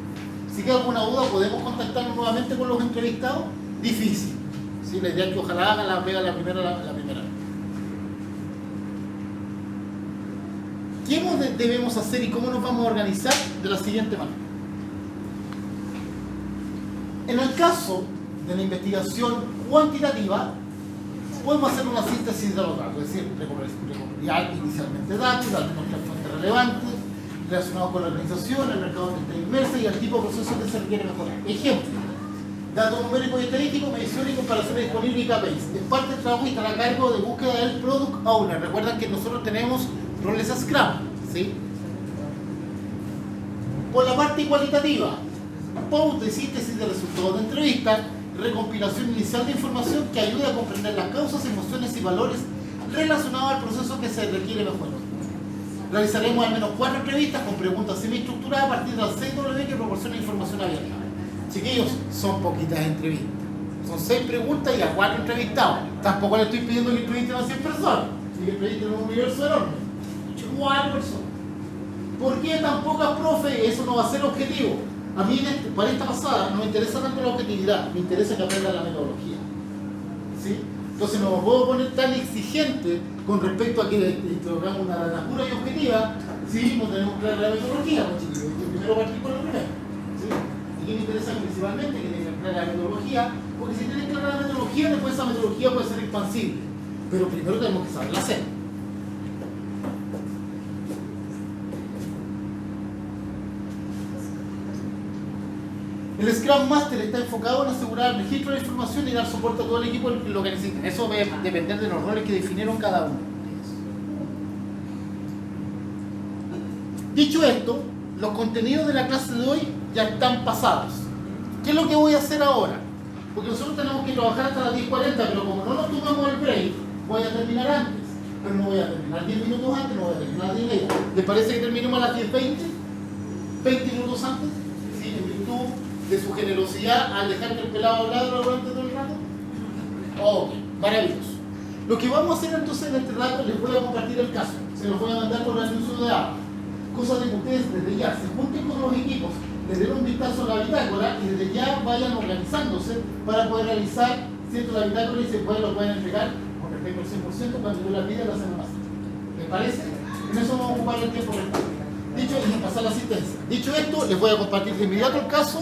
Si queda alguna duda, podemos contactarnos nuevamente con los entrevistados. Difícil. ¿Sí? La idea es que ojalá hagan la pega la primera. ¿Qué debemos hacer y cómo nos vamos a organizar? De la siguiente manera. En el caso de la investigación cuantitativa, podemos hacer una síntesis de los datos, es decir, recopilar inicialmente datos de nuestras fuentes relevantes, relacionados con la organización, el mercado donde está inmersa y el tipo de proceso que se requiere mejorar. Ejemplo, datos numéricos y estadísticos, medición y comparaciones disponibles y KPIs. Es parte del trabajo y está a cargo de búsqueda del Product Owner. Recuerden que nosotros tenemos roles Scrum, ¿sí? Por la parte cualitativa, pauta y síntesis de resultados de entrevista, recompilación inicial de información que ayude a comprender las causas, emociones y valores relacionados al proceso que se requiere mejorar. Realizaremos al menos 4 entrevistas con preguntas semi-estructuradas a partir de las 6W que proporcionan información abierta. Chiquillos, son poquitas entrevistas. Son 6 preguntas y a 4 entrevistados. Tampoco le estoy pidiendo que entrevisten a 100 personas, ni que entrevisten a un universo enorme. 4 personas. ¿Por qué tan pocas, profe? Eso no va a ser objetivo. A mí, para esta pasada, no me interesa tanto la objetividad, me interesa que aprendan la metodología. ¿Sí? Entonces no me puedo poner tan exigente con respecto a que introducamos una data pura y objetiva si no tenemos clara la metodología, pues, chicos. Yo primero partir por lo primero. ¿Sí? Y que me interesa principalmente que tengan clara la metodología, porque si tienen clara la metodología, después esa metodología puede ser expansible. Pero primero tenemos que saberla hacer. El Scrum Master está enfocado en asegurar el registro de la información y dar soporte a todo el equipo en lo que necesiten. Eso va a depender de los roles que definieron cada uno. Dicho esto, los contenidos de la clase de hoy ya están pasados. ¿Qué es lo que voy a hacer ahora? Porque nosotros tenemos que trabajar hasta las 10:40, pero como no nos tomamos el break, voy a terminar antes. Pero no voy a terminar 10 minutos antes, no voy a terminar 10 minutos. ¿Les parece que terminemos a las 10:20? ¿20 minutos antes? Sí, en virtud de su generosidad al dejar que el pelado ladra durante todo el rato? Ok, maravilloso. Lo que vamos a hacer entonces en este rato, les voy a compartir el caso. Se los voy a mandar por el anuncio de agua. Cosa de que ustedes desde ya se junten con los equipos, les den un vistazo a la bitácora y desde ya vayan organizándose para poder realizar la bitácora y lo pueden entregar con respecto al 100% cuando yo la pida la semana pasada. ¿Les parece? En eso vamos a ocupar el tiempo restante. Dicho, y pasar la asistencia. Dicho esto, les voy a compartir de inmediato el caso,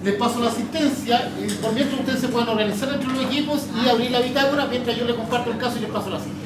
les paso la asistencia y por mientras ustedes se pueden organizar entre los equipos y abrir la bitácora mientras yo les comparto el caso y les paso la asistencia.